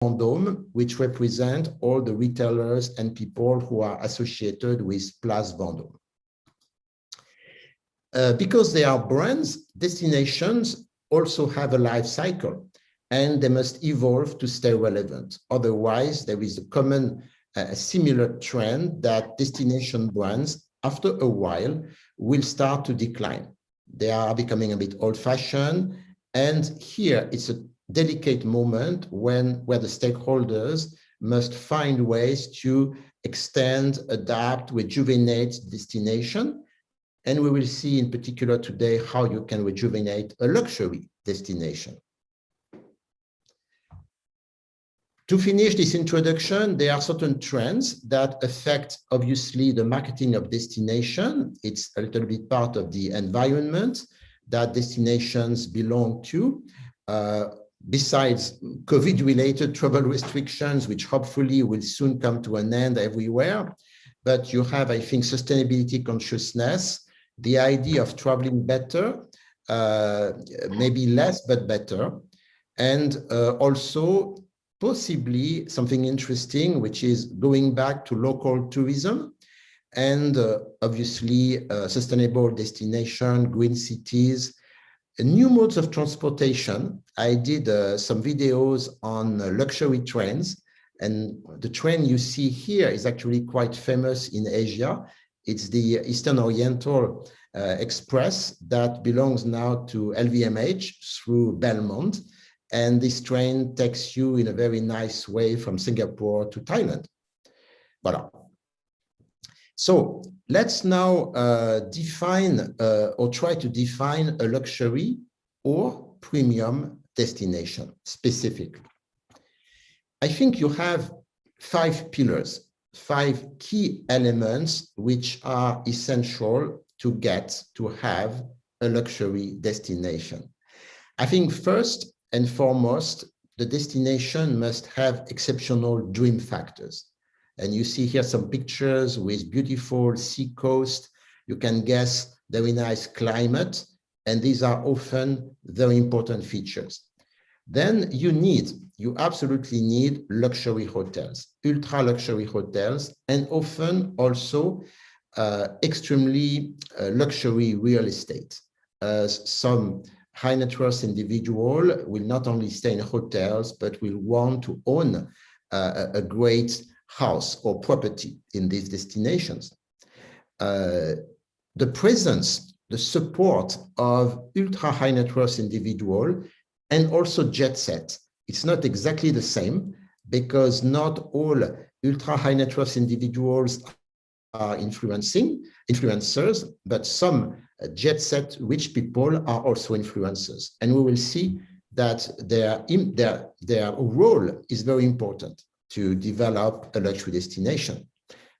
Vendôme, which represent all the retailers and people who are associated with Place Vendôme. Because they are brands, destinations also have a life cycle, and they must evolve to stay relevant. Otherwise, there is a common, similar trend that destination brands, after a while, will start to decline. They are becoming a bit old-fashioned, and here it's a delicate moment where the stakeholders must find ways to extend, adapt, rejuvenate destination. And we will see in particular today how you can rejuvenate a luxury destination. To finish this introduction, there are certain trends that affect, obviously, the marketing of destination. It's a little bit part of the environment that destinations belong to. Besides COVID-related travel restrictions, which hopefully will soon come to an end everywhere, but you have, I think, sustainability consciousness, the idea of traveling better, maybe less, but better, and also possibly something interesting, which is going back to local tourism and obviously sustainable destination, green cities, new modes of transportation. I did some videos on luxury trains, and the train you see here is actually quite famous in Asia. It's the Eastern Oriental Express that belongs now to LVMH through Belmont. And this train takes you in a very nice way from Singapore to Thailand. Voilà. So let's now define or try to define a luxury or premium destination specifically. I think you have 5 pillars, 5 key elements which are essential to get to have a luxury destination. I think first and foremost, the destination must have exceptional dream factors. And you see here some pictures with beautiful sea coast. You can guess very nice climate, and these are often very important features. Then you absolutely need luxury hotels, ultra luxury hotels, and often also extremely luxury real estate. Some high net worth individual will not only stay in hotels, but will want to own a great house or property in these destinations. The presence, the support of ultra high net worth individual and also jet set. It's not exactly the same because not all ultra high net worth individuals are influencers, but some jet set rich people are also influencers. And we will see that their role is very important to develop a luxury destination.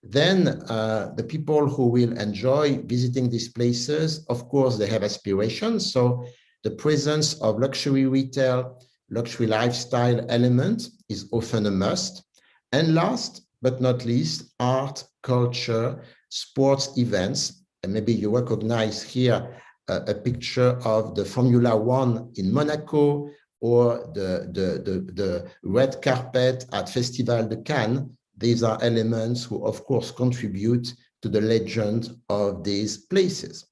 Then the people who will enjoy visiting these places, of course, they have aspirations. So the presence of luxury retail, luxury lifestyle element is often a must. And last but not least, art, culture, sports events. And maybe you recognize here a picture of the Formula One in Monaco or the red carpet at Festival de Cannes. These are elements who, of course, contribute to the legend of these places.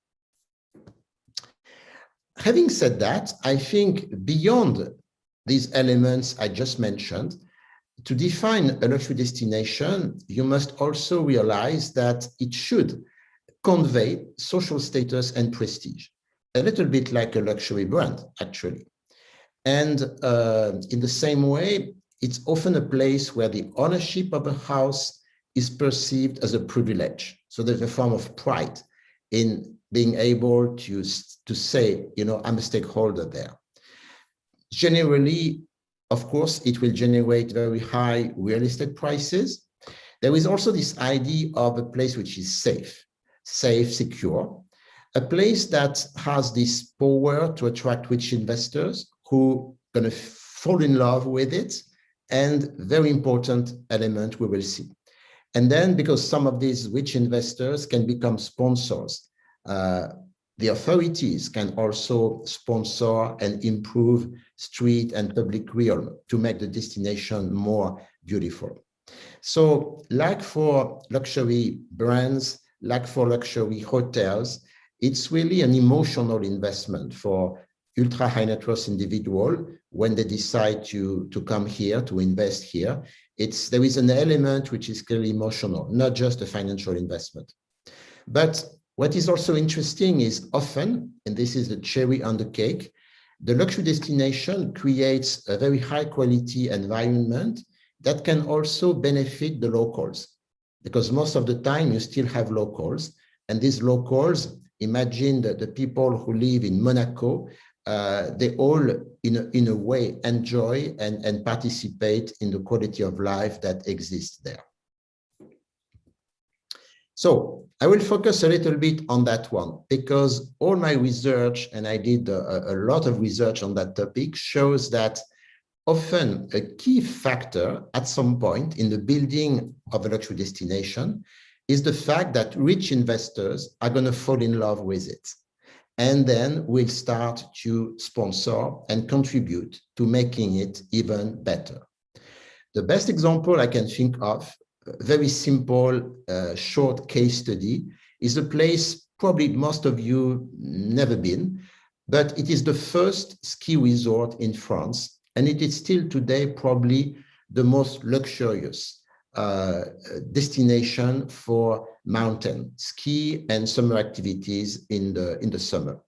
Having said that, I think beyond these elements I just mentioned, to define a luxury destination, you must also realize that it should convey social status and prestige, a little bit like a luxury brand, actually. And in the same way, it's often a place where the ownership of a house is perceived as a privilege. So there's a form of pride in being able to say, you know, I'm a stakeholder there. Generally, of course, it will generate very high real estate prices. There is also this idea of a place which is safe, secure, a place that has this power to attract rich investors who are going to fall in love with it, and very important element we will see. And then because some of these rich investors can become sponsors, the authorities can also sponsor and improve street and public realm to make the destination more beautiful. So like for luxury brands, like for luxury hotels, it's really an emotional investment for ultra high net worth individual when they decide to come here, to invest here. There is an element which is clearly emotional, not just a financial investment. But what is also interesting is often, and this is the cherry on the cake, the luxury destination creates a very high quality environment that can also benefit the locals, because most of the time you still have locals, and these locals, imagine that the people who live in Monaco, they all in a way enjoy and participate in the quality of life that exists there. So I will focus a little bit on that one, because all my research, and I did a lot of research on that topic, shows that often a key factor at some point in the building of a luxury destination is the fact that rich investors are going to fall in love with it, and then will start to sponsor and contribute to making it even better. The best example I can think of, very simple, short case study, is a place probably most of you never been, but it is the first ski resort in France, and it is still today probably the most luxurious destination for mountain ski and summer activities in the summer.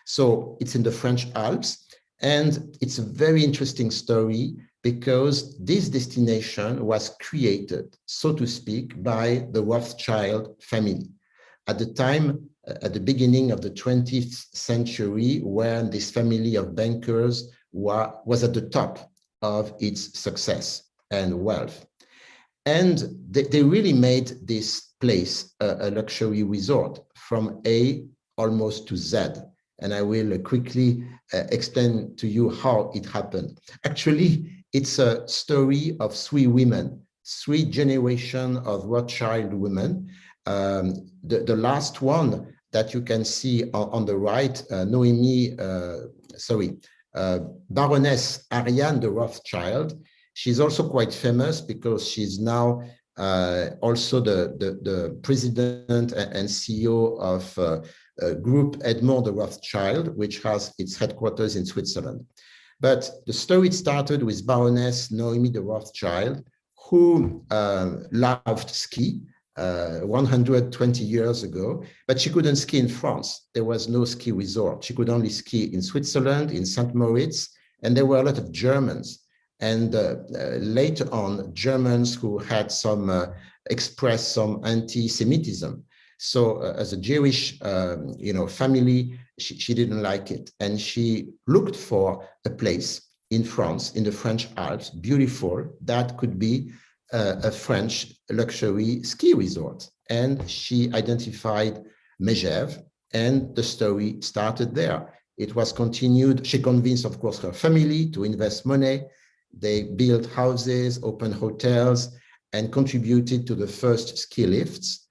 So it's in the French Alps, and it's a very interesting story, because this destination was created, so to speak, by the Rothschild family. At the time, at the beginning of the 20th century, when this family of bankers was at the top of its success and wealth. And they really made this place a luxury resort from A almost to Z. And I will quickly explain to you how it happened. Actually, it's a story of three women, three generations of Rothschild women. The last one that you can see on the right, Baroness Ariane de Rothschild. She's also quite famous because she's now also the president and CEO of Group Edmond de Rothschild, which has its headquarters in Switzerland. But the story started with Baroness Noémie de Rothschild, who loved ski 120 years ago, but she couldn't ski in France. There was no ski resort. She could only ski in Switzerland, in St. Moritz, and there were a lot of Germans. And later on, Germans who had expressed some anti-Semitism. So as a Jewish, family, she didn't like it. And she looked for a place in France, in the French Alps, beautiful, that could be a French luxury ski resort. And she identified Megève, and the story started there. It was continued. She convinced, of course, her family to invest money. They built houses, opened hotels, and contributed to the first ski lifts.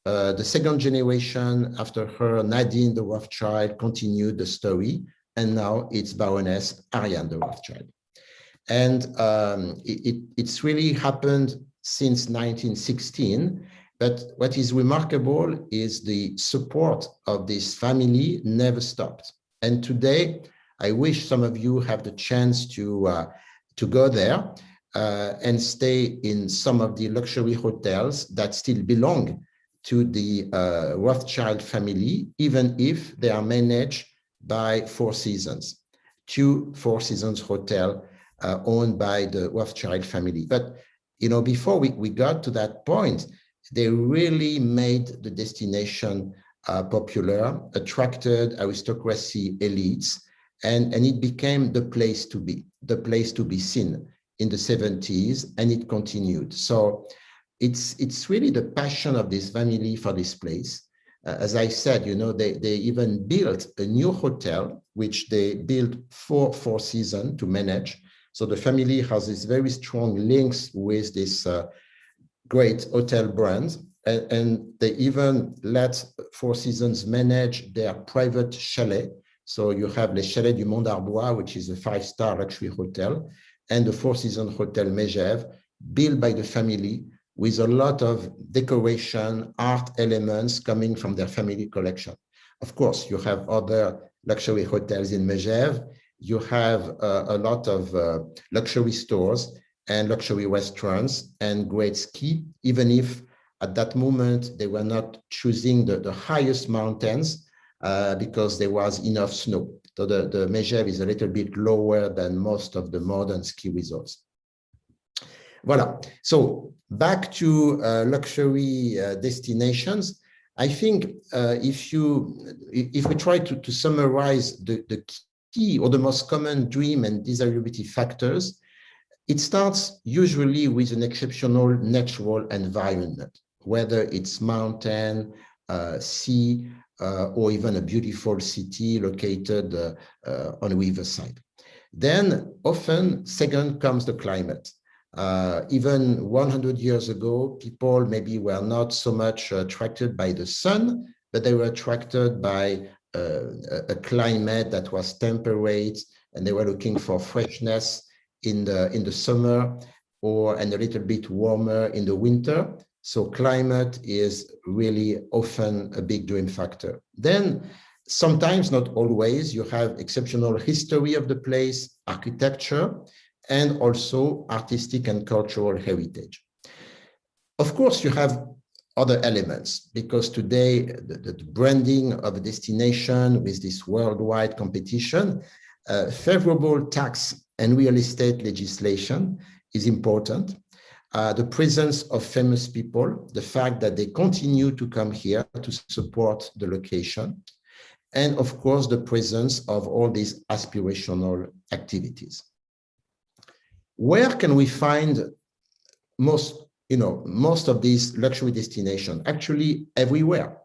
The second generation after her, Nadine de Rothschild, continued the story, and now it's Baroness Ariane de Rothschild. And it's really happened since 1916, but what is remarkable is the support of this family never stopped. And today, I wish some of you have the chance to go there and stay in some of the luxury hotels that still belong to the Rothschild family, even if they are managed by Four Seasons, two Four Seasons hotel owned by the Rothschild family. But before we got to that point, they really made the destination popular, attracted aristocracy elites, and it became the place to be seen in the 70s, and it continued. So it's really the passion of this family for this place. As I said, they even built a new hotel, which they built for Four Seasons to manage. So the family has this very strong links with this great hotel brand. and they even let Four Seasons manage their private chalet. So you have Les Chalets du Mont d'Arbois, which is a 5-star luxury hotel, and the Four Seasons Hotel Megève, built by the family with a lot of decoration, art elements coming from their family collection. Of course, you have other luxury hotels in Megève. You have a lot of luxury stores and luxury restaurants and great ski, even if at that moment they were not choosing the highest mountains because there was enough snow. So the Megève is a little bit lower than most of the modern ski resorts. Voila. So back to luxury destinations. I think if we try to summarize the key or the most common dream and desirability factors, it starts usually with an exceptional natural environment, whether it's mountain, sea, or even a beautiful city located on a riverside. Then often, second comes the climate. Even 100 years ago, people maybe were not so much attracted by the sun, but they were attracted by a climate that was temperate, and they were looking for freshness in the summer and a little bit warmer in the winter. So climate is really often a big dream factor. Then sometimes, not always, you have exceptional history of the place, architecture, and also artistic and cultural heritage. Of course, you have other elements, because today the branding of a destination with this worldwide competition, favorable tax and real estate legislation is important. The presence of famous people, the fact that they continue to come here to support the location, and of course, the presence of all these aspirational activities. Where can we find most of these luxury destinations? Actually, everywhere.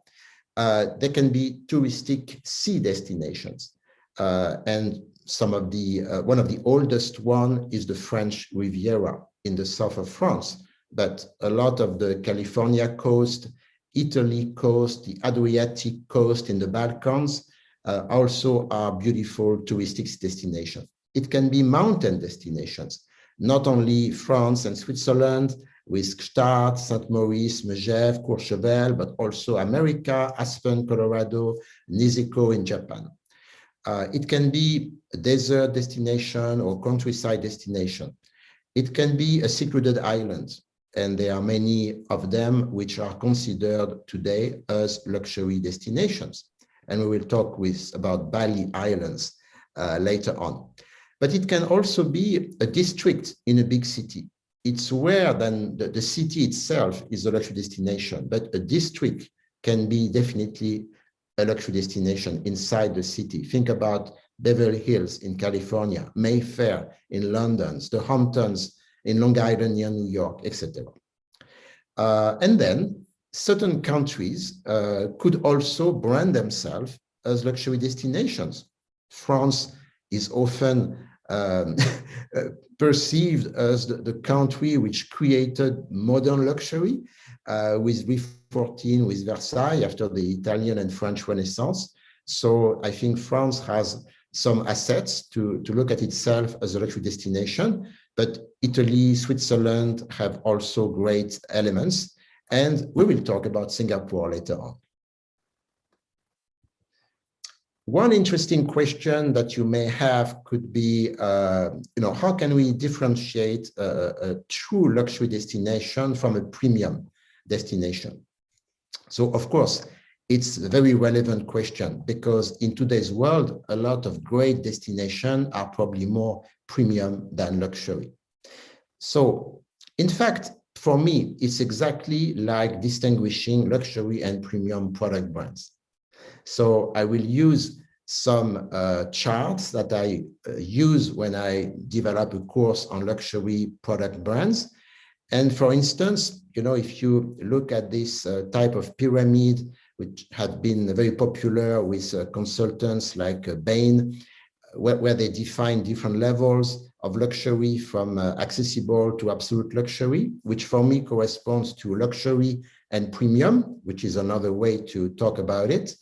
There can be touristic sea destinations, and one of the oldest one is the French Riviera in the south of France. But a lot of the California coast, Italy coast, the Adriatic coast in the Balkans also are beautiful touristic destinations. It can be mountain destinations, not only France and Switzerland with Gstaad, St. Moritz, Megève, Courchevel, but also America, Aspen, Colorado, Niseko in Japan. It can be a desert destination or countryside destination. It can be a secluded island, and there are many of them which are considered today as luxury destinations. And we will talk about Bali Islands later on. But it can also be a district in a big city. It's where then the city itself is a luxury destination, but a district can be definitely a luxury destination inside the city. Think about Beverly Hills in California, Mayfair in London, the Hamptons in Long Island near New York, etc. And then certain countries could also brand themselves as luxury destinations. France is often perceived as the country which created modern luxury with Louis XIV, with Versailles after the Italian and French Renaissance. So I think France has some assets to look at itself as a luxury destination, but Italy, Switzerland have also great elements. And we will talk about Singapore later on. One interesting question that you may have could be, how can we differentiate a true luxury destination from a premium destination? So, of course, it's a very relevant question, because in today's world, a lot of great destinations are probably more premium than luxury. So, in fact, for me, it's exactly like distinguishing luxury and premium product brands. So I will use some charts that I use when I develop a course on luxury product brands. And for instance, if you look at this type of pyramid, which had been very popular with consultants like Bain, where they define different levels of luxury from accessible to absolute luxury, which for me corresponds to luxury and premium, which is another way to talk about it.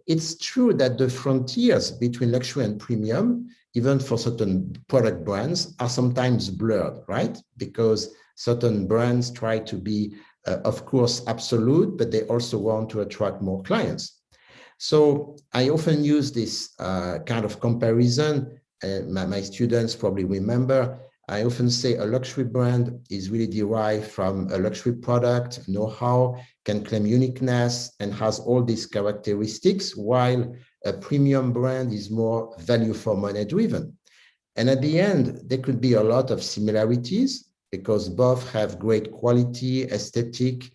It's true that the frontiers between luxury and premium, even for certain product brands, are sometimes blurred, right? Because certain brands try to be, of course, absolute, but they also want to attract more clients. So I often use this kind of comparison. My students probably remember, I often say a luxury brand is really derived from a luxury product, know-how, can claim uniqueness, and has all these characteristics, while a premium brand is more value for money driven. And at the end, there could be a lot of similarities because both have great quality, aesthetic,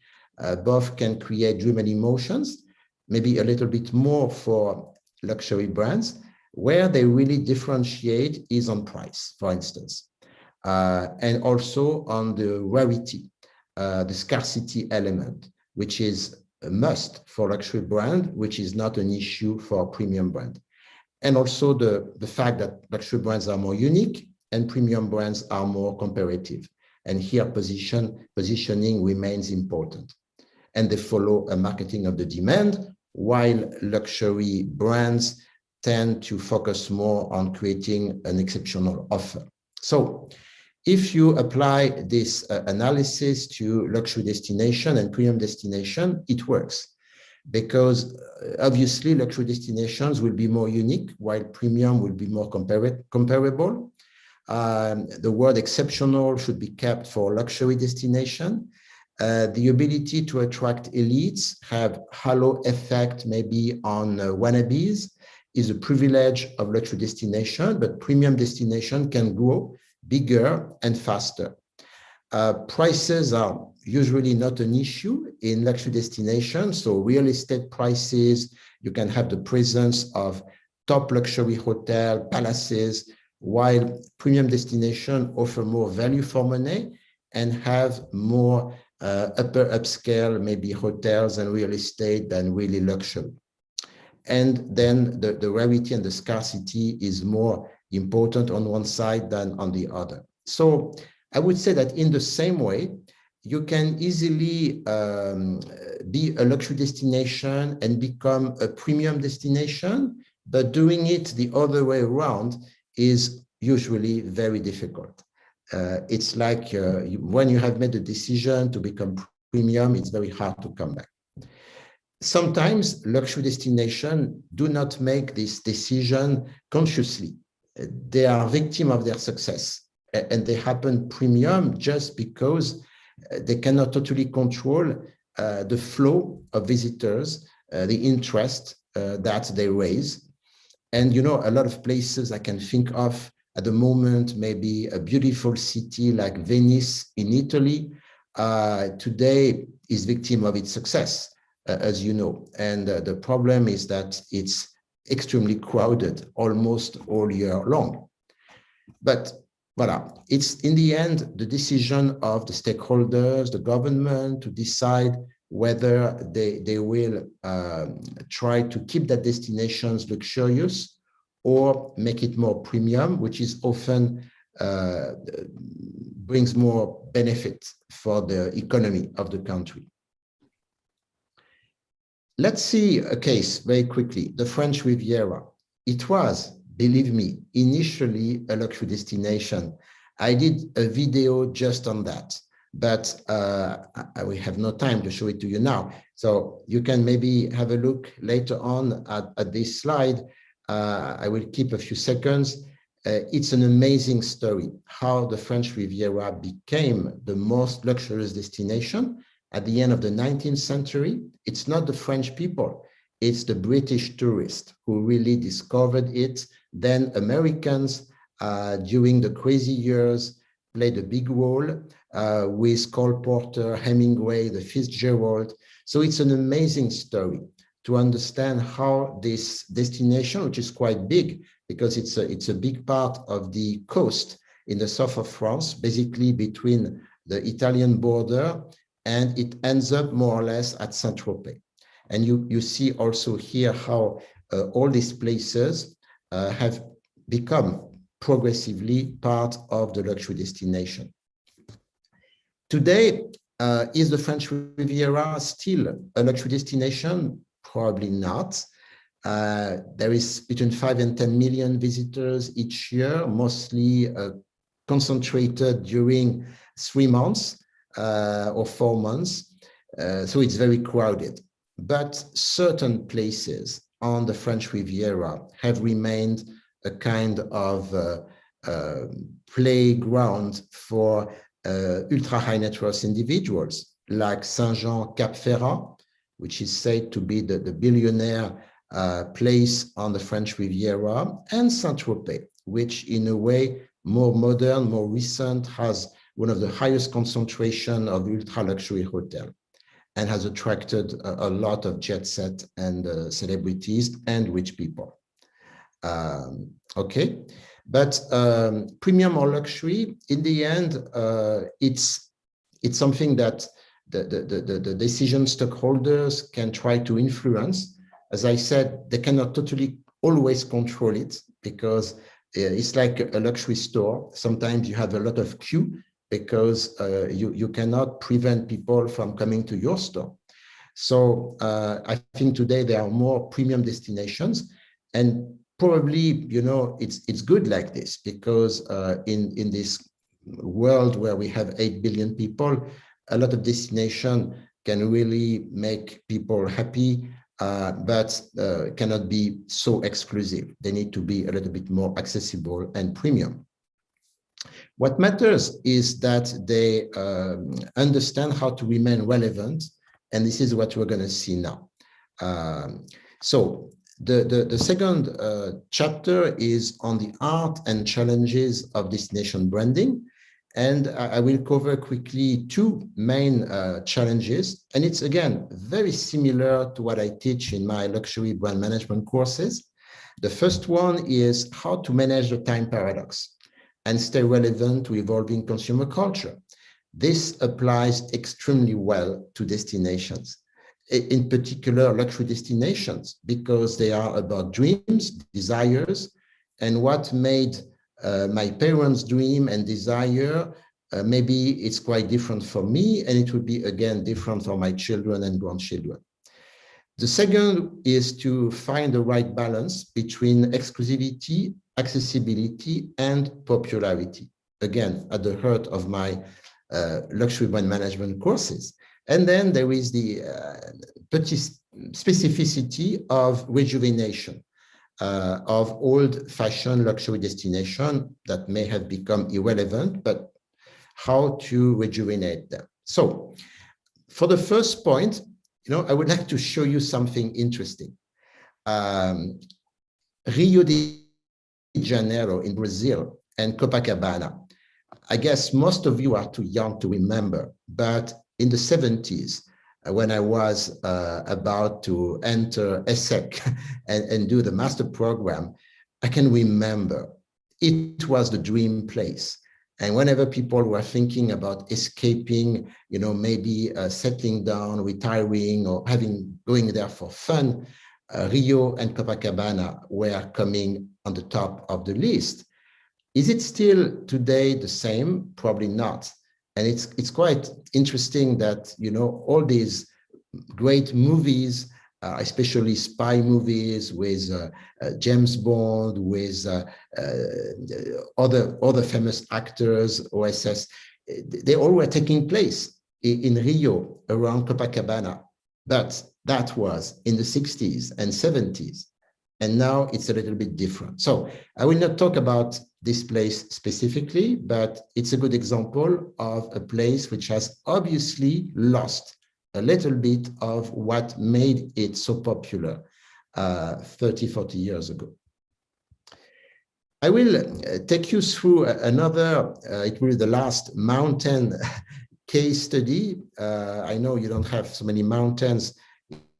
both can create driven emotions, maybe a little bit more for luxury brands. Where they really differentiate is on price, for instance, and also on the rarity, the scarcity element, which is a must for luxury brand, which is not an issue for a premium brand. And also the fact that luxury brands are more unique and premium brands are more comparative. And here positioning remains important. And they follow a marketing of the demand, while luxury brands tend to focus more on creating an exceptional offer. So if you apply this analysis to luxury destination and premium destination, it works. Because obviously luxury destinations will be more unique, while premium will be more comparable. The word exceptional should be kept for luxury destination. The ability to attract elites, have halo effect maybe on wannabes, is a privilege of luxury destination, but premium destination can grow bigger and faster. Prices are usually not an issue in luxury destinations. So real estate prices, you can have the presence of top luxury hotel, palaces, while premium destination offer more value for money and have more upper upscale, maybe hotels and real estate than really luxury. And then the rarity and the scarcity is more important on one side than on the other. So I would say that in the same way, you can easily be a luxury destination and become a premium destination, but doing it the other way around is usually very difficult. It's like when you have made a decision to become premium, it's very hard to come back. Sometimes luxury destinations do not make this decision consciously. They are victim of their success, and they happen premium just because they cannot totally control the flow of visitors, the interest that they raise. And, you know, a lot of places I can think of at the moment, maybe a beautiful city like Venice in Italy, today is victim of its success, as you know. And the problem is that it's extremely crowded almost all year long. But voilà, it's in the end the decision of the stakeholders, the government, to decide whether they will try to keep that destinations luxurious or make it more premium, which is often brings more benefit for the economy of the country. Let's see a case very quickly, the French Riviera. It was, believe me, initially a luxury destination. I did a video just on that, but we have no time to show it to you now. So you can maybe have a look later on at this slide. I will keep a few seconds. It's an amazing story, how the French Riviera became the most luxurious destination at the end of the 19th century. It's not the French people, it's the British tourists who really discovered it. Then Americans, during the crazy years, played a big role with Cole Porter, Hemingway, the Fitzgerald. So it's an amazing story to understand how this destination, which is quite big, because it's a big part of the coast in the south of France, basically between the Italian border, and it ends up more or less at Saint-Tropez. And you see also here how all these places have become progressively part of the luxury destination. Today, is the French Riviera still a luxury destination? Probably not. There is between 5 and 10 million visitors each year, mostly concentrated during 3 months or 4 months. So it's very crowded. But certain places on the French Riviera have remained a kind of playground for ultra high net worth individuals, like Saint-Jean Cap Ferrat, which is said to be the billionaire place on the French Riviera, and Saint-Tropez, which in a way more modern, more recent, has one of the highest concentration of ultra luxury hotel and has attracted a lot of jet set and celebrities and rich people. Okay, but premium or luxury, in the end, it's something that the decision stockholders can try to influence. As I said, they cannot totally always control it, because it's like a luxury store. Sometimes you have a lot of queue because you cannot prevent people from coming to your store. So I think today there are more premium destinations, and probably, you know, it's good like this, because in this world where we have 8 billion people, a lot of destination can really make people happy, but cannot be so exclusive. They need to be a little bit more accessible and premium. What matters is that they understand how to remain relevant, and this is what we're going to see now. So the second chapter is on the art and challenges of destination branding. And I will cover quickly 2 main challenges. And it's, again, very similar to what I teach in my luxury brand management courses. The first one is how to manage the time paradox and stay relevant to evolving consumer culture. This applies extremely well to destinations, in particular luxury destinations, because they are about dreams, desires, and what made my parents' dream and desire, maybe it's quite different for me, and it would be, again, different for my children and grandchildren. The second is to find the right balance between exclusivity, accessibility, and popularity. Again, at the heart of my luxury brand management courses. And then there is the specificity of rejuvenation of old-fashioned luxury destination that may have become irrelevant, but how to rejuvenate them. So for the first point, you know, I would like to show you something interesting. Rio de Janeiro in Brazil and Copacabana. I guess most of you are too young to remember, but in the 70s, when I was about to enter ESSEC and do the master program, I can remember it was the dream place. And whenever people were thinking about escaping, you know, maybe settling down, retiring, or going there for fun, Rio and Copacabana were coming on the top of the list. Is it still today the same? Probably not. And it's quite interesting that, you know, all these great movies, especially spy movies with James Bond, with other famous actors, OSS, they all were taking place in Rio around Copacabana. But that was in the 60s and 70s. And now it's a little bit different. So I will not talk about this place specifically, but it's a good example of a place which has obviously lost a little bit of what made it so popular 30, 40 years ago. I will take you through another, it will be the last mountain case study. I know you don't have so many mountains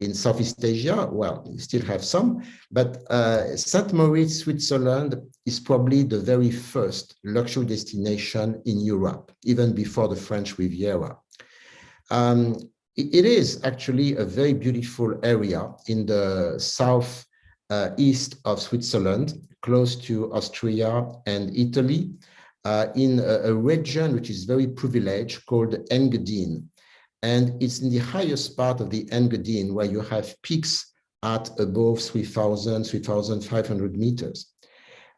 in Southeast Asia. Well, you still have some, but St. Moritz, Switzerland is probably the very first luxury destination in Europe, even before the French Riviera. It is actually a very beautiful area in the south east of Switzerland, close to Austria and Italy, in a region which is very privileged called Engadine. And it's in the highest part of the Engadine where you have peaks at above 3,000, 3,500 meters.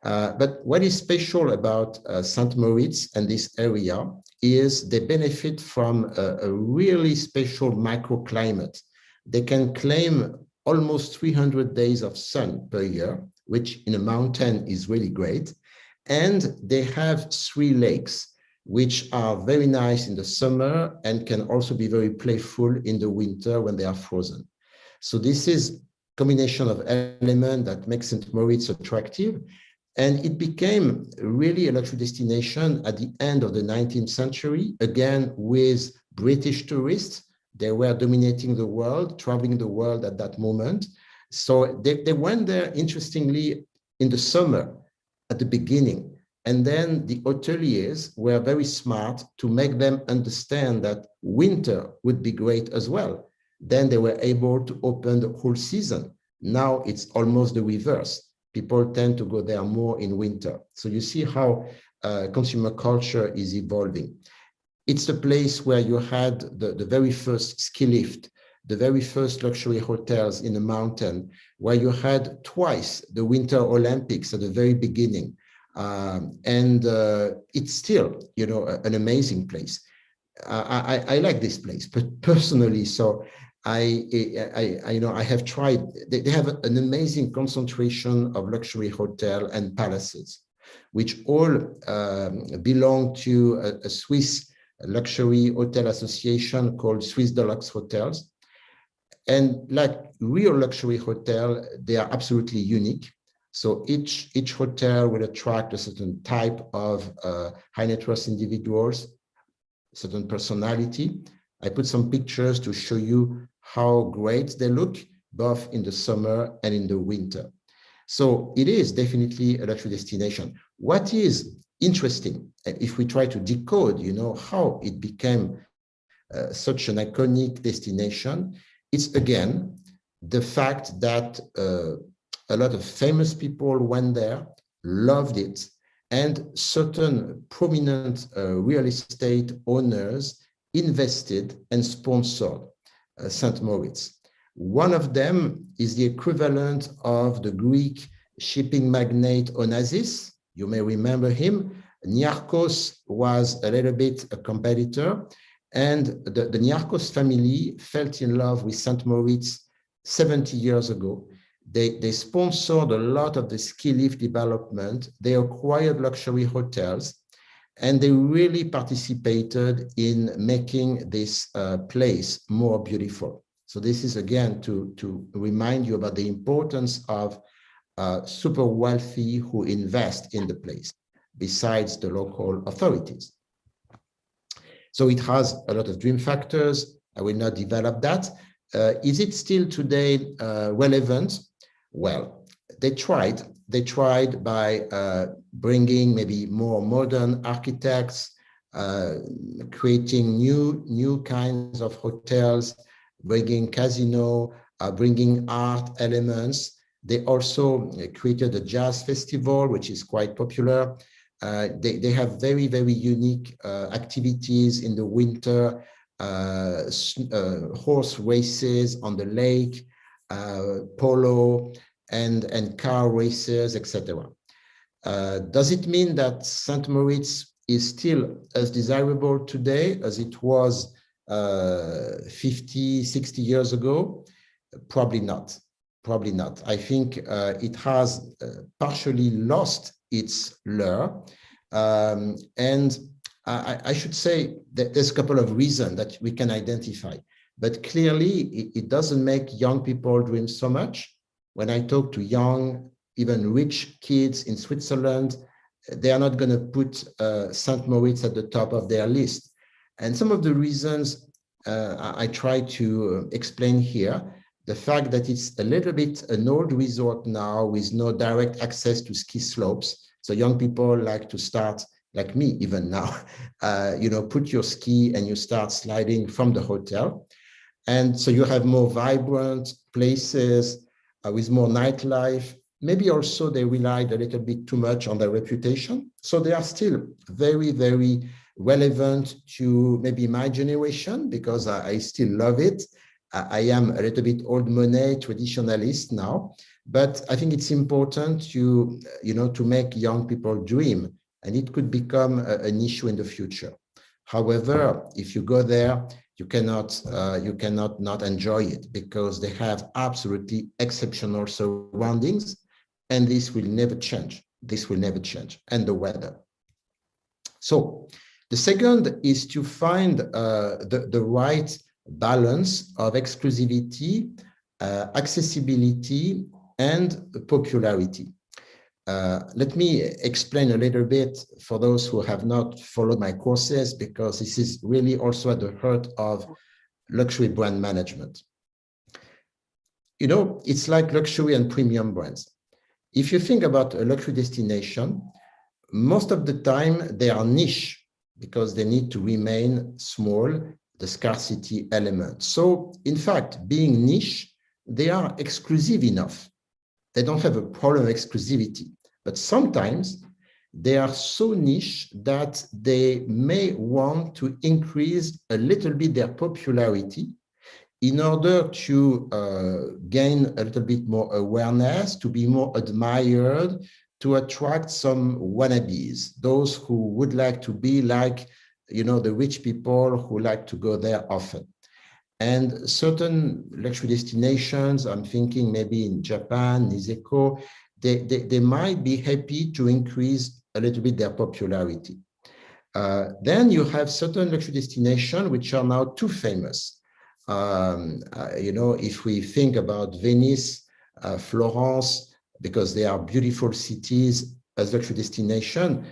But what is special about St. Moritz and this area is they benefit from a really special microclimate. They can claim almost 300 days of sun per year, which in a mountain is really great. And they have 3 lakes, which are very nice in the summer and can also be very playful in the winter when they are frozen. So this is a combination of elements that makes St. Moritz attractive. And it became really a luxury destination at the end of the 19th century, again, with British tourists. They were dominating the world, traveling the world at that moment. So they went there, interestingly, in the summer at the beginning. And then the hoteliers were very smart to make them understand that winter would be great as well. Then they were able to open the whole season. Now it's almost the reverse. People tend to go there more in winter. So you see how consumer culture is evolving. It's the place where you had the very first ski lift, the very first luxury hotels in the mountain, where you had twice the Winter Olympics at the very beginning. It's still, you know, an amazing place. I like this place, but personally, so I have tried. They have an amazing concentration of luxury hotel and palaces, which all belong to a Swiss luxury hotel association called Swiss Deluxe Hotels. And like real luxury hotel, they are absolutely unique. So each hotel will attract a certain type of high net worth individuals, certain personality. I put some pictures to show you how great they look, both in the summer and in the winter. So it is definitely a luxury destination. What is interesting, if we try to decode, you know, how it became such an iconic destination, it's again the fact that a lot of famous people went there, loved it, and certain prominent real estate owners invested and sponsored St. Moritz. One of them is the equivalent of the Greek shipping magnate Onassis. You may remember him. Niarchos was a little bit a competitor, and the Niarchos family fell in love with St. Moritz 70 years ago. They sponsored a lot of the ski lift development. They acquired luxury hotels, and they really participated in making this place more beautiful. So this is, again, to remind you about the importance of super wealthy who invest in the place, besides the local authorities. So it has a lot of dream factors. I will not develop that. Is it still today relevant? Well, they tried. They tried by bringing maybe more modern architects, creating new kinds of hotels, bringing casino, bringing art elements. They also created a jazz festival, which is quite popular. They have very, very unique activities in the winter, horse races on the lake, polo, and car races, etc. Does it mean that St. Moritz is still as desirable today as it was 50, 60 years ago? Probably not. Probably not. I think it has partially lost its lure. And I should say that there's a couple of reasons that we can identify. But clearly, it doesn't make young people dream so much. When I talk to young, even rich kids in Switzerland, they are not going to put St. Moritz at the top of their list. And some of the reasons I try to explain here, the fact that it's a little bit an old resort now with no direct access to ski slopes. So young people like to start, like me even now, put your ski and you start sliding from the hotel. And so you have more vibrant places, with more nightlife. Maybe also they relied a little bit too much on their reputation. So they are still very, very relevant to maybe my generation, because I still love it. I am a little bit old money traditionalist now, but I think it's important to, to make young people dream, and it could become an issue in the future. However, if you go there, you cannot not enjoy it, because they have absolutely exceptional surroundings, and this will never change. This will never change, and the weather. So the second is to find the right balance of exclusivity, accessibility, and popularity. Let me explain a little bit for those who have not followed my courses, because this is really also at the heart of luxury brand management. It's like luxury and premium brands. If you think about a luxury destination, most of the time they are niche, because they need to remain small, the scarcity element. So in fact, being niche, they are exclusive enough. They don't have a problem of exclusivity, but sometimes they are so niche that they may want to increase a little bit their popularity in order to gain a little bit more awareness, to be more admired, to attract some wannabes, those who would like to be like, the rich people who like to go there often. And certain luxury destinations, I'm thinking maybe in Japan, Niseko, they might be happy to increase a little bit their popularity. Then you have certain luxury destinations which are now too famous. If we think about Venice, Florence, because they are beautiful cities as luxury destination,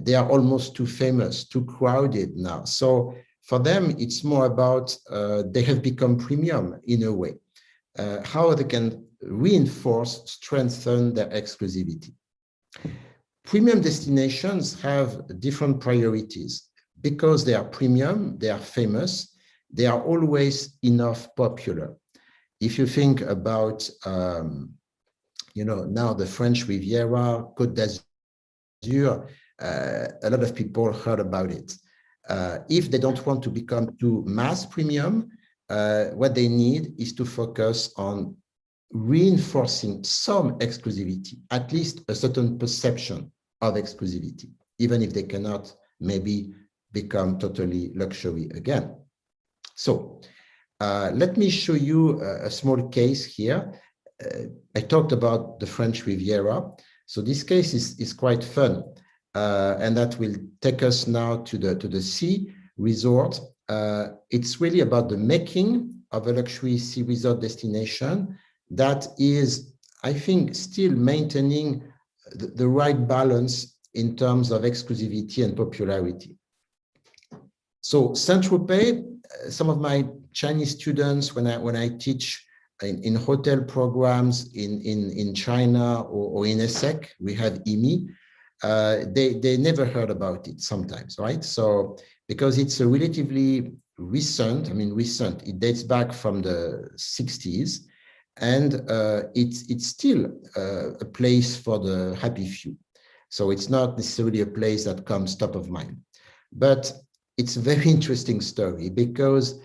they are almost too famous, too crowded now. So for them, it's more about they have become premium in a way. How they can reinforce, strengthen their exclusivity. Premium destinations have different priorities. Because they are premium, they are famous, they are always enough popular. If you think about, now the French Riviera, Côte d'Azur, a lot of people heard about it. If they don't want to become too mass premium, what they need is to focus on reinforcing some exclusivity, at least a certain perception of exclusivity, even if they cannot maybe become totally luxury again. So let me show you a small case here. I talked about the French Riviera. So this case is quite fun. And that will take us now to the sea resort. It's really about the making of a luxury sea resort destination that is, I think, still maintaining the right balance in terms of exclusivity and popularity. So Saint-Tropez, some of my Chinese students, when I teach in hotel programs in China or in ESSEC, we have EMI, they never heard about it sometimes, right? So because it's a relatively recent, it dates back from the 60s, and it's still a place for the happy few. So it's not necessarily a place that comes top of mind. But it's a very interesting story because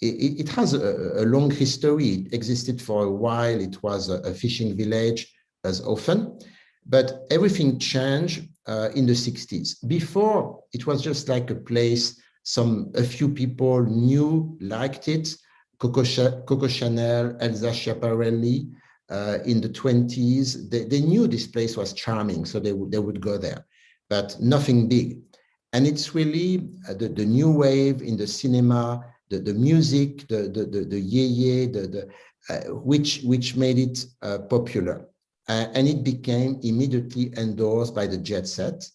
it has a long history. It existed for a while. It was a fishing village as often, but everything changed in the 60s. Before, it was just like a place a few people knew, liked it. Coco Chanel, Elsa Schiaparelli, in the 20s, they knew this place was charming, so they would go there, but nothing big. And it's really the new wave in the cinema, the music, the yeye, which made it popular. And it became immediately endorsed by the jet set.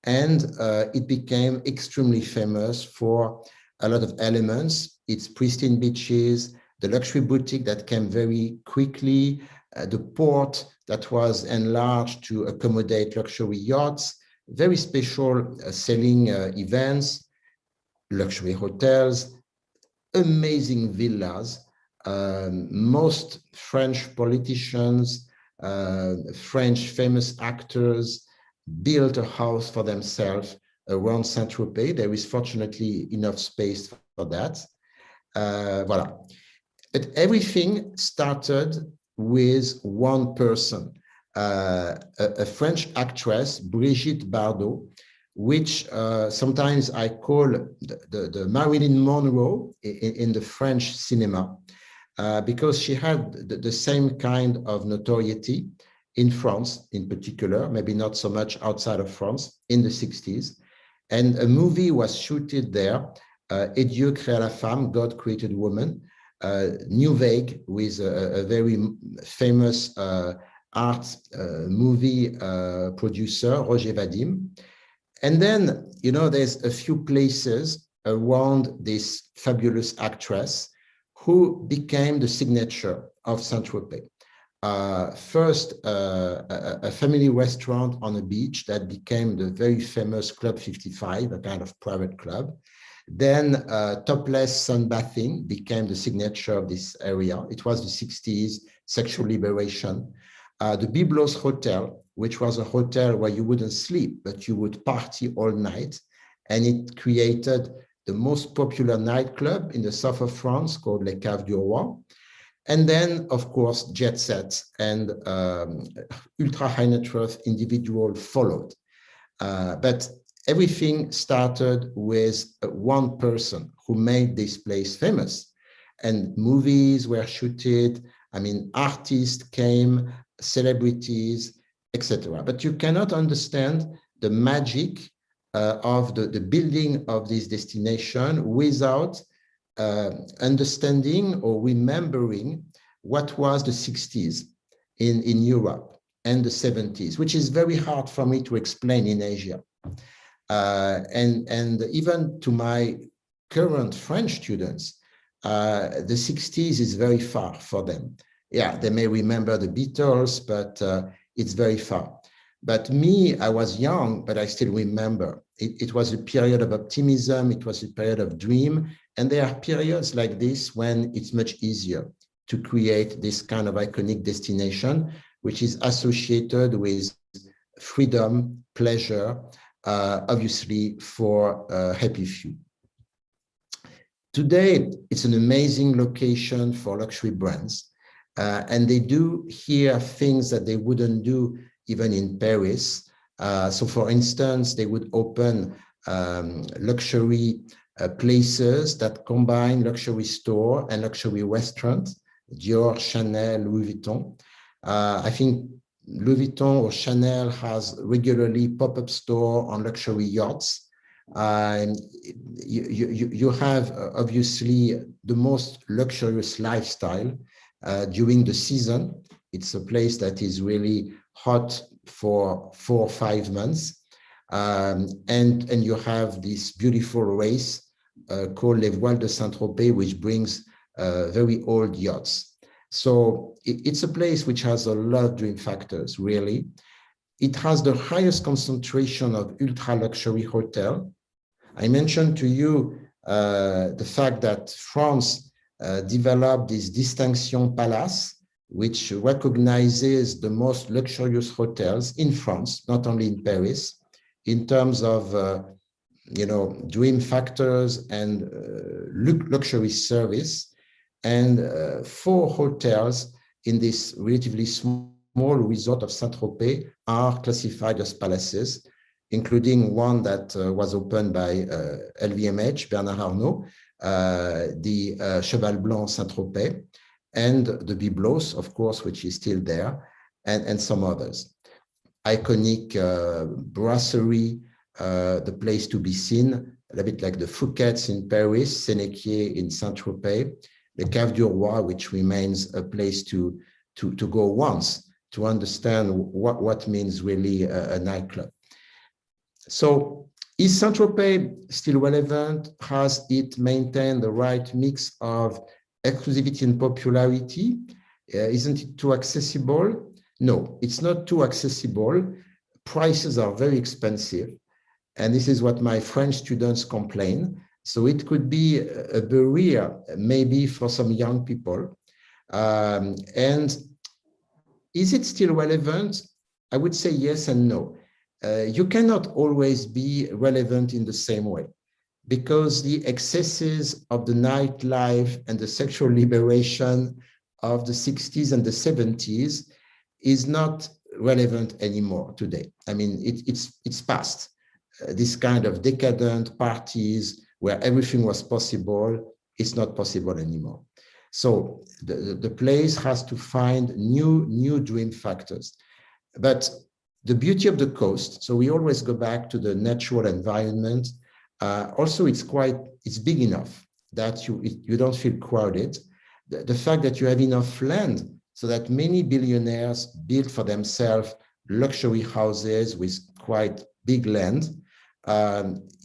And it became extremely famous for a lot of elements. Its pristine beaches, the luxury boutique that came very quickly, the port that was enlarged to accommodate luxury yachts, very special sailing events, luxury hotels, amazing villas. most French politicians, French famous actors built a house for themselves around Saint-Tropez. There is fortunately enough space for that. Voilà. But everything started with one person, a French actress, Brigitte Bardot, which sometimes I call the Marilyn Monroe in the French cinema, because she had the same kind of notoriety in France in particular, maybe not so much outside of France, in the 60s. And a movie was shooted there, Et Dieu créa la femme, God created woman, New Vague, with a very famous art movie producer, Roger Vadim. And then, you know, there's a few places around this fabulous actress who became the signature of Saint-Tropez. First, a family restaurant on a beach that became the very famous Club 55, a kind of private club. Then topless sunbathing became the signature of this area. It was the 60s, sexual liberation. The Byblos Hotel, which was a hotel where you wouldn't sleep, but you would party all night. And it created the most popular nightclub in the south of France called Les Caves du Roi. And then, of course, jet set and ultra high net worth individual followed. But everything started with one person who made this place famous. And movies were shooted. I mean, artists came, celebrities, etc. But you cannot understand the magic of the building of this destination without understanding or remembering what was the 60s in Europe and the 70s, which is very hard for me to explain in Asia. And even to my current French students, the 60s is very far for them. Yeah, they may remember the Beatles, but it's very far. But me, I was young, but I still remember. It was a period of optimism. It was a period of dream. And there are periods like this when it's much easier to create this kind of iconic destination, which is associated with freedom, pleasure, obviously for a happy few. Today, it's an amazing location for luxury brands. And they do here things that they wouldn't do even in Paris. So for instance, they would open luxury places that combine luxury store and luxury restaurant, Dior, Chanel, Louis Vuitton. I think Louis Vuitton or Chanel has regularly pop-up store on luxury yachts. You have obviously the most luxurious lifestyle during the season. It's a place that is really hot for 4 or 5 months. And you have this beautiful race called Les Voiles de Saint-Tropez, which brings very old yachts. So it's a place which has a lot of dream factors, really. It has the highest concentration of ultra-luxury hotel. I mentioned to you the fact that France developed this Distinction Palace, which recognizes the most luxurious hotels in France, not only in Paris, in terms of dream factors and luxury service. And 4 hotels in this relatively small resort of Saint-Tropez are classified as palaces, including one that was opened by LVMH, Bernard Arnault, the Cheval Blanc Saint-Tropez, and the Byblos, of course, which is still there, and some others. Iconic brasserie, the place to be seen, a little bit like the Fouquet's in Paris, Sénéquier in Saint-Tropez, the Cave du Roi, which remains a place to go once to understand what means really a nightclub. So is Saint-Tropez still relevant? Has it maintained the right mix of exclusivity and popularity? Isn't it too accessible? No, it's not too accessible. Prices are very expensive. And this is what my French students complain. So it could be a barrier, maybe for some young people. And is it still relevant? I would say yes and no. You cannot always be relevant in the same way, because the excesses of the nightlife and the sexual liberation of the 60s and the 70s is not relevant anymore today. I mean, it's past. This kind of decadent parties where everything was possible, it's not possible anymore. So the place has to find new dream factors. But the beauty of the coast, so we always go back to the natural environment. Also, it's big enough that you don't feel crowded. The fact that you have enough land so that many billionaires build for themselves luxury houses with quite big land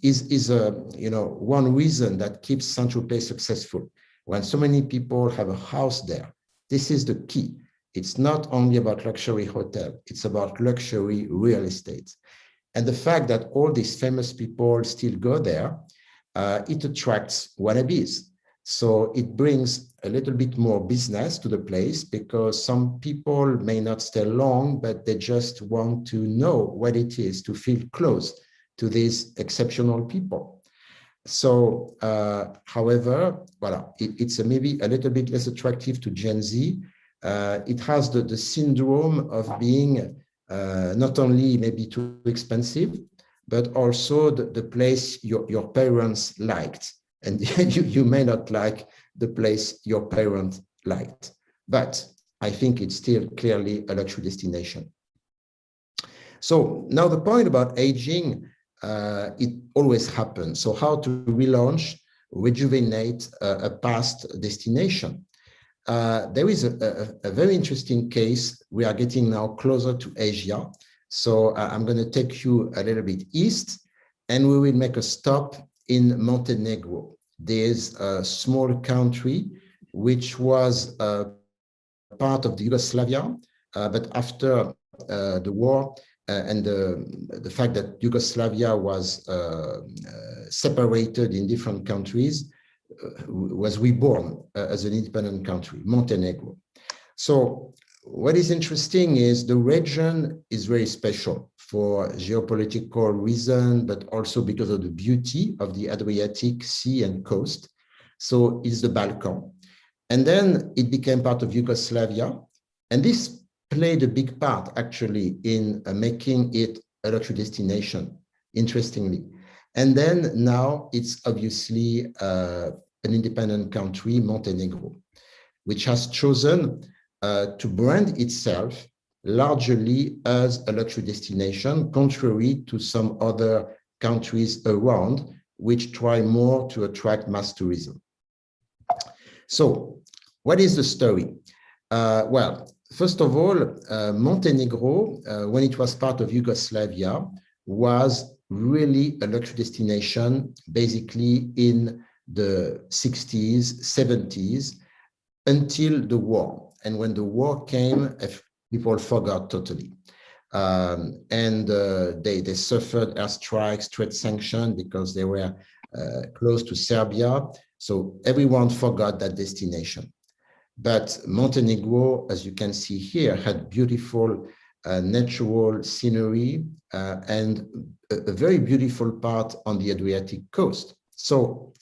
is one reason that keeps Saint-Tropez successful. When so many people have a house there, this is the key. It's not only about luxury hotel, it's about luxury real estate. And the fact that all these famous people still go there, it attracts wannabes. So it brings a little bit more business to the place, because some people may not stay long, but they just want to know what it is to feel close to these exceptional people. So, however, voilà, it's maybe a little bit less attractive to Gen Z. It has the syndrome of being not only maybe too expensive, but also the place your parents liked. And you may not like the place your parents liked. But I think it's still clearly a luxury destination. So now the point about aging, it always happens. So how to relaunch, rejuvenate a past destination? There is a very interesting case. We are getting now closer to Asia. So I'm going to take you a little bit east, and we will make a stop in Montenegro. There's a small country which was part of the Yugoslavia, but after the war and the fact that Yugoslavia was separated in different countries, was reborn as an independent country, Montenegro. So what is interesting is the region is very special for geopolitical reasons, but also because of the beauty of the Adriatic Sea and coast. So it's the Balkan. And then it became part of Yugoslavia. And this played a big part, actually, in making it a luxury destination, interestingly. And then now it's obviously an independent country, Montenegro, which has chosen to brand itself largely as a luxury destination, contrary to some other countries around, which try more to attract mass tourism. So what is the story? Well, first of all, Montenegro, when it was part of Yugoslavia, was really a luxury destination, basically in the 60s, 70s, until the war. And when the war came, people forgot totally. They suffered airstrikes, trade sanctions, because they were close to Serbia. So everyone forgot that destination. But Montenegro, as you can see here, had beautiful natural scenery and a very beautiful part on the Adriatic coast. So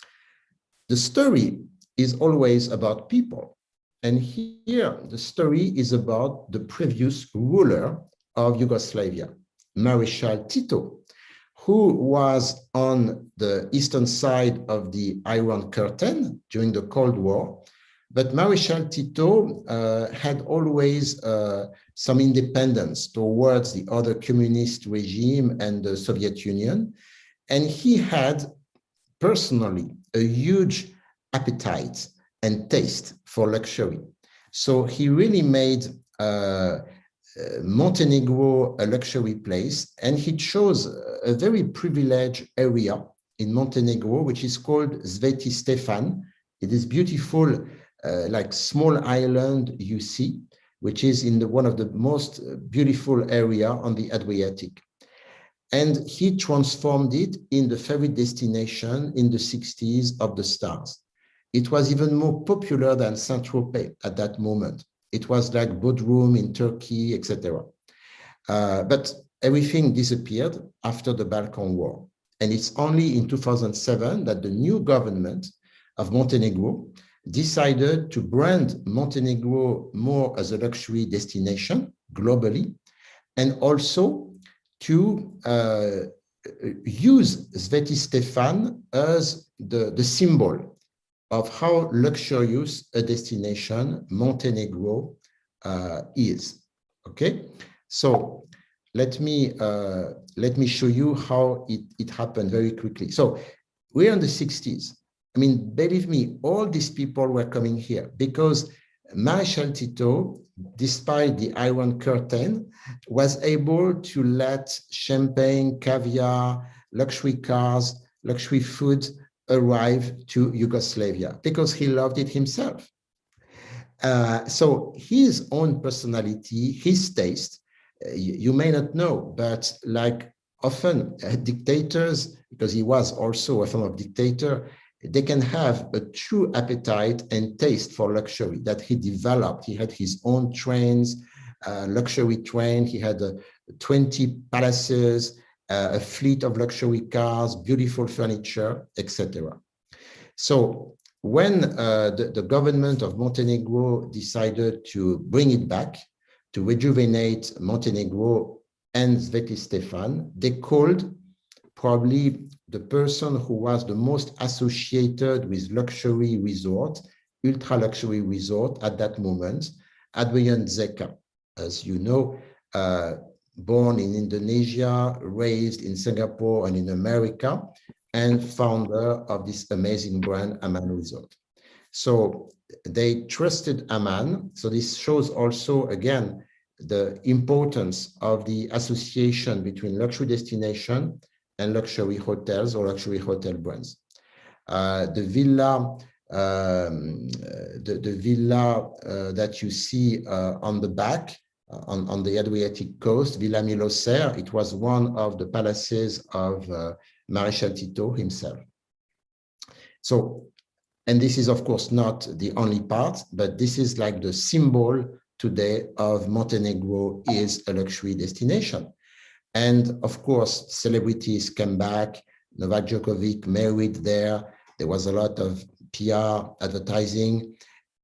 the story is always about people. And here, the story is about the previous ruler of Yugoslavia, Marshal Tito, who was on the eastern side of the Iron Curtain during the Cold War. But Marshal Tito had always some independence towards the other communist regime and the Soviet Union. And he had personally a huge appetite and taste for luxury. So he really made Montenegro a luxury place, and he chose a very privileged area in Montenegro, which is called Sveti Stefan. It is beautiful, like small island you see, which is in one of the most beautiful area on the Adriatic. And he transformed it in the favorite destination in the 60s of the stars. It was even more popular than Saint-Tropez at that moment. It was like Bodrum in Turkey, etc. But everything disappeared after the Balkan War. And it's only in 2007 that the new government of Montenegro decided to brand Montenegro more as a luxury destination globally, and also to use Svetistefan as the symbol of how luxurious a destination Montenegro is. Okay, so let me show you how it happened very quickly. So we're in the 60s. I mean, believe me, all these people were coming here because Marechal Tito, despite the Iron Curtain, was able to let champagne, caviar, luxury cars, luxury food arrive to Yugoslavia because he loved it himself. So his own personality, his taste, you may not know, but like often dictators, because he was also a form of dictator, they can have a true appetite and taste for luxury that he developed. He had his own trains, luxury train. He had 20 palaces, a fleet of luxury cars, beautiful furniture, etc. So when the government of Montenegro decided to bring it back, to rejuvenate Montenegro and Svetistefan, they called probably the person who was the most associated with luxury resort, ultra luxury resort at that moment, Adrian Zeka, as you know, born in Indonesia, raised in Singapore and in America, and founder of this amazing brand, Aman Resort. So they trusted Aman. So this shows also, again, the importance of the association between luxury destination and luxury hotels or luxury hotel brands. The villa that you see on the back, on the Adriatic coast, Villa Miloser, it was one of the palaces of Marechal Tito himself. So, and this is of course not the only part, but this is like the symbol today of Montenegro is a luxury destination. And of course, celebrities came back. Novak Djokovic married there. There was a lot of PR advertising.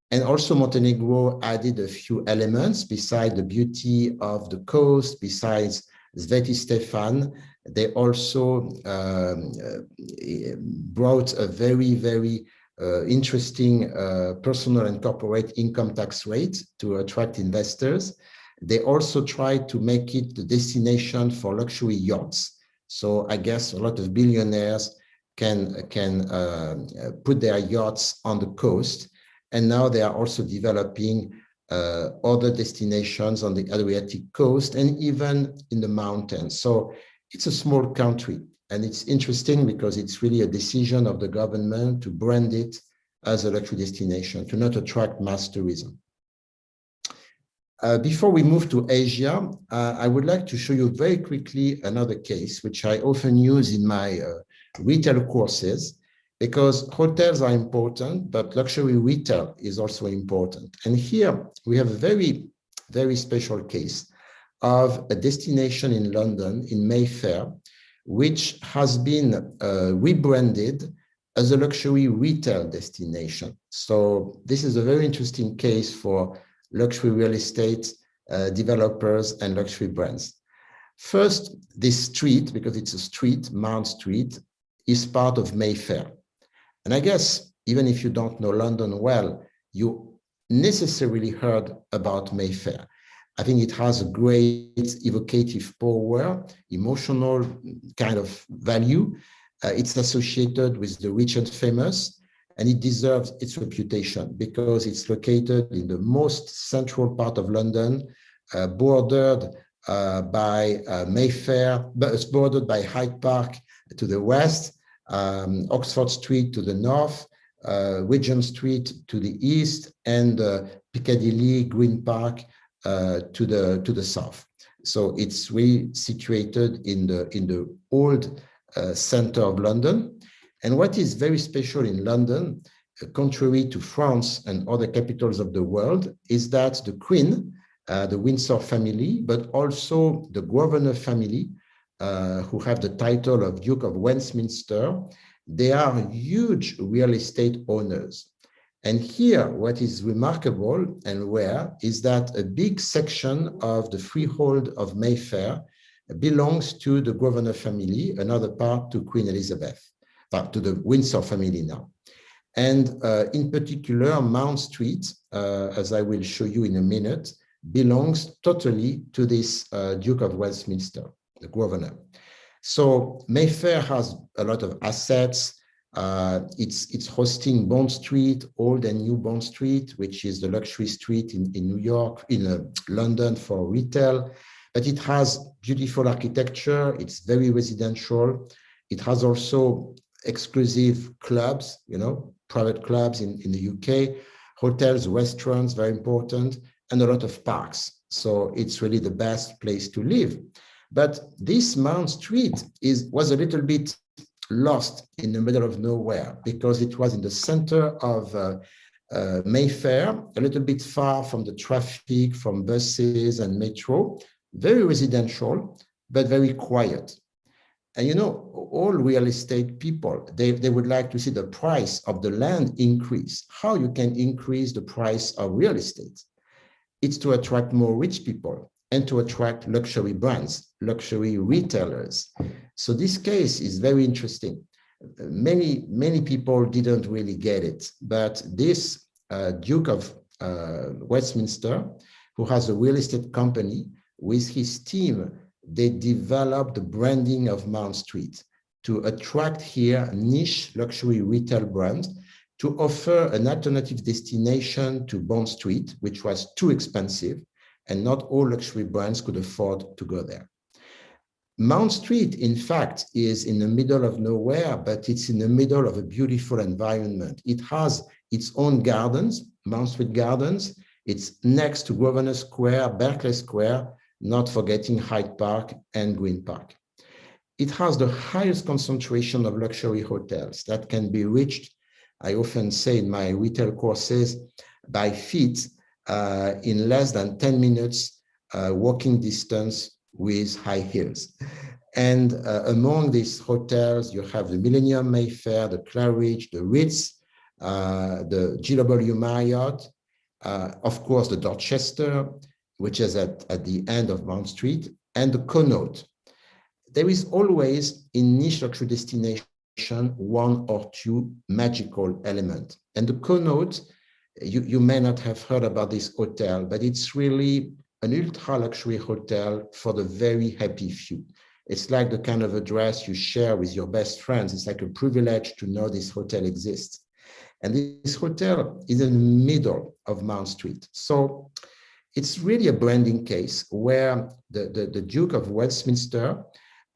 And also Montenegro added a few elements besides the beauty of the coast, besides Svetistefan. They also brought a very, very interesting personal and corporate income tax rate to attract investors. They also tried to make it the destination for luxury yachts. So I guess a lot of billionaires can put their yachts on the coast. And now they are also developing other destinations on the Adriatic coast and even in the mountains. So it's a small country. And it's interesting because it's really a decision of the government to brand it as a luxury destination, to not attract mass tourism. Before we move to Asia, I would like to show you very quickly another case, which I often use in my retail courses, because hotels are important, but luxury retail is also important. And here we have a very, very special case of a destination in London, in Mayfair, which has been rebranded as a luxury retail destination. So this is a very interesting case for luxury real estate developers and luxury brands. First, this street, because it's a street, Mount Street, is part of Mayfair. And I guess even if you don't know London well, you necessarily heard about Mayfair. I think it has a great evocative power, emotional kind of value. It's associated with the rich and famous, and it deserves its reputation because it's located in the most central part of London, bordered by Mayfair, but it's bordered by Hyde Park to the west, Oxford Street to the north, Regent Street to the east, and Piccadilly, Green Park to the south. So it's really situated in the old center of London. And what is very special in London, contrary to France and other capitals of the world, is that the Queen, the Windsor family, but also the Grosvenor family, who have the title of Duke of Westminster, they are huge real estate owners. And here, what is remarkable and rare is that a big section of the freehold of Mayfair belongs to the Grosvenor family, another part to Queen Elizabeth, to the Windsor family now. And in particular, Mount Street, as I will show you in a minute, belongs totally to this Duke of Westminster, the Grosvenor. So Mayfair has a lot of assets. It's hosting Bond Street, old and new Bond Street, which is the luxury street in New York, in London for retail. But it has beautiful architecture. It's very residential. It has also exclusive clubs, private clubs in the UK, hotels, restaurants, very important, and a lot of parks. So it's really the best place to live. But this Mount Street was a little bit lost in the middle of nowhere because it was in the center of Mayfair, a little bit far from the traffic, from buses and metro, very residential, but very quiet. And all real estate people, they would like to see the price of the land increase. How you can increase the price of real estate? It's to attract more rich people and to attract luxury brands, luxury retailers. So this case is very interesting. Many people didn't really get it, but this Duke of Westminster, who has a real estate company, with his team, they developed the branding of Mount Street to attract here niche luxury retail brands, to offer an alternative destination to Bond Street, which was too expensive, and not all luxury brands could afford to go there. Mount Street, in fact, is in the middle of nowhere, but it's in the middle of a beautiful environment. It has its own gardens, Mount Street Gardens. It's next to Grosvenor Square, Berkeley Square, not forgetting Hyde Park and Green Park. It has the highest concentration of luxury hotels that can be reached, I often say in my retail courses, by feet in less than 10 minutes walking distance with high heels. And among these hotels, you have the Millennium Mayfair, the Claridge, the Ritz, the GW Marriott, of course, the Dorchester, which is at the end of Mount Street, and the Connaught. There is always in niche luxury destination one or two magical elements. And the Connaught, you may not have heard about this hotel, but it's really an ultra luxury hotel for the very happy few. It's like the kind of address you share with your best friends. It's like a privilege to know this hotel exists. And this hotel is in the middle of Mount Street. So it's really a branding case where the Duke of Westminster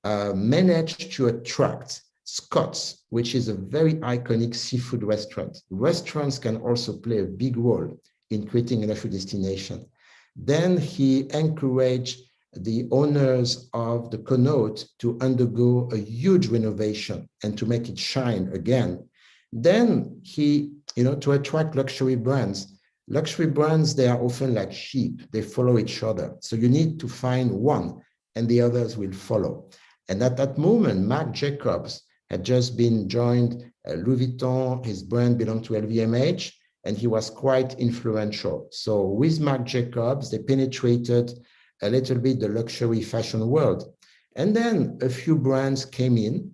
managed to attract Scott's, which is a very iconic seafood restaurant. Restaurants can also play a big role in creating a luxury destination. Then he encouraged the owners of the Connaught to undergo a huge renovation and to make it shine again. Then he, to attract luxury brands. Luxury brands, they are often like sheep. They follow each other. So you need to find one and the others will follow. And at that moment, Marc Jacobs had just been joined Louis Vuitton. His brand belonged to LVMH, and he was quite influential. So with Marc Jacobs, they penetrated a little bit the luxury fashion world. And then a few brands came in.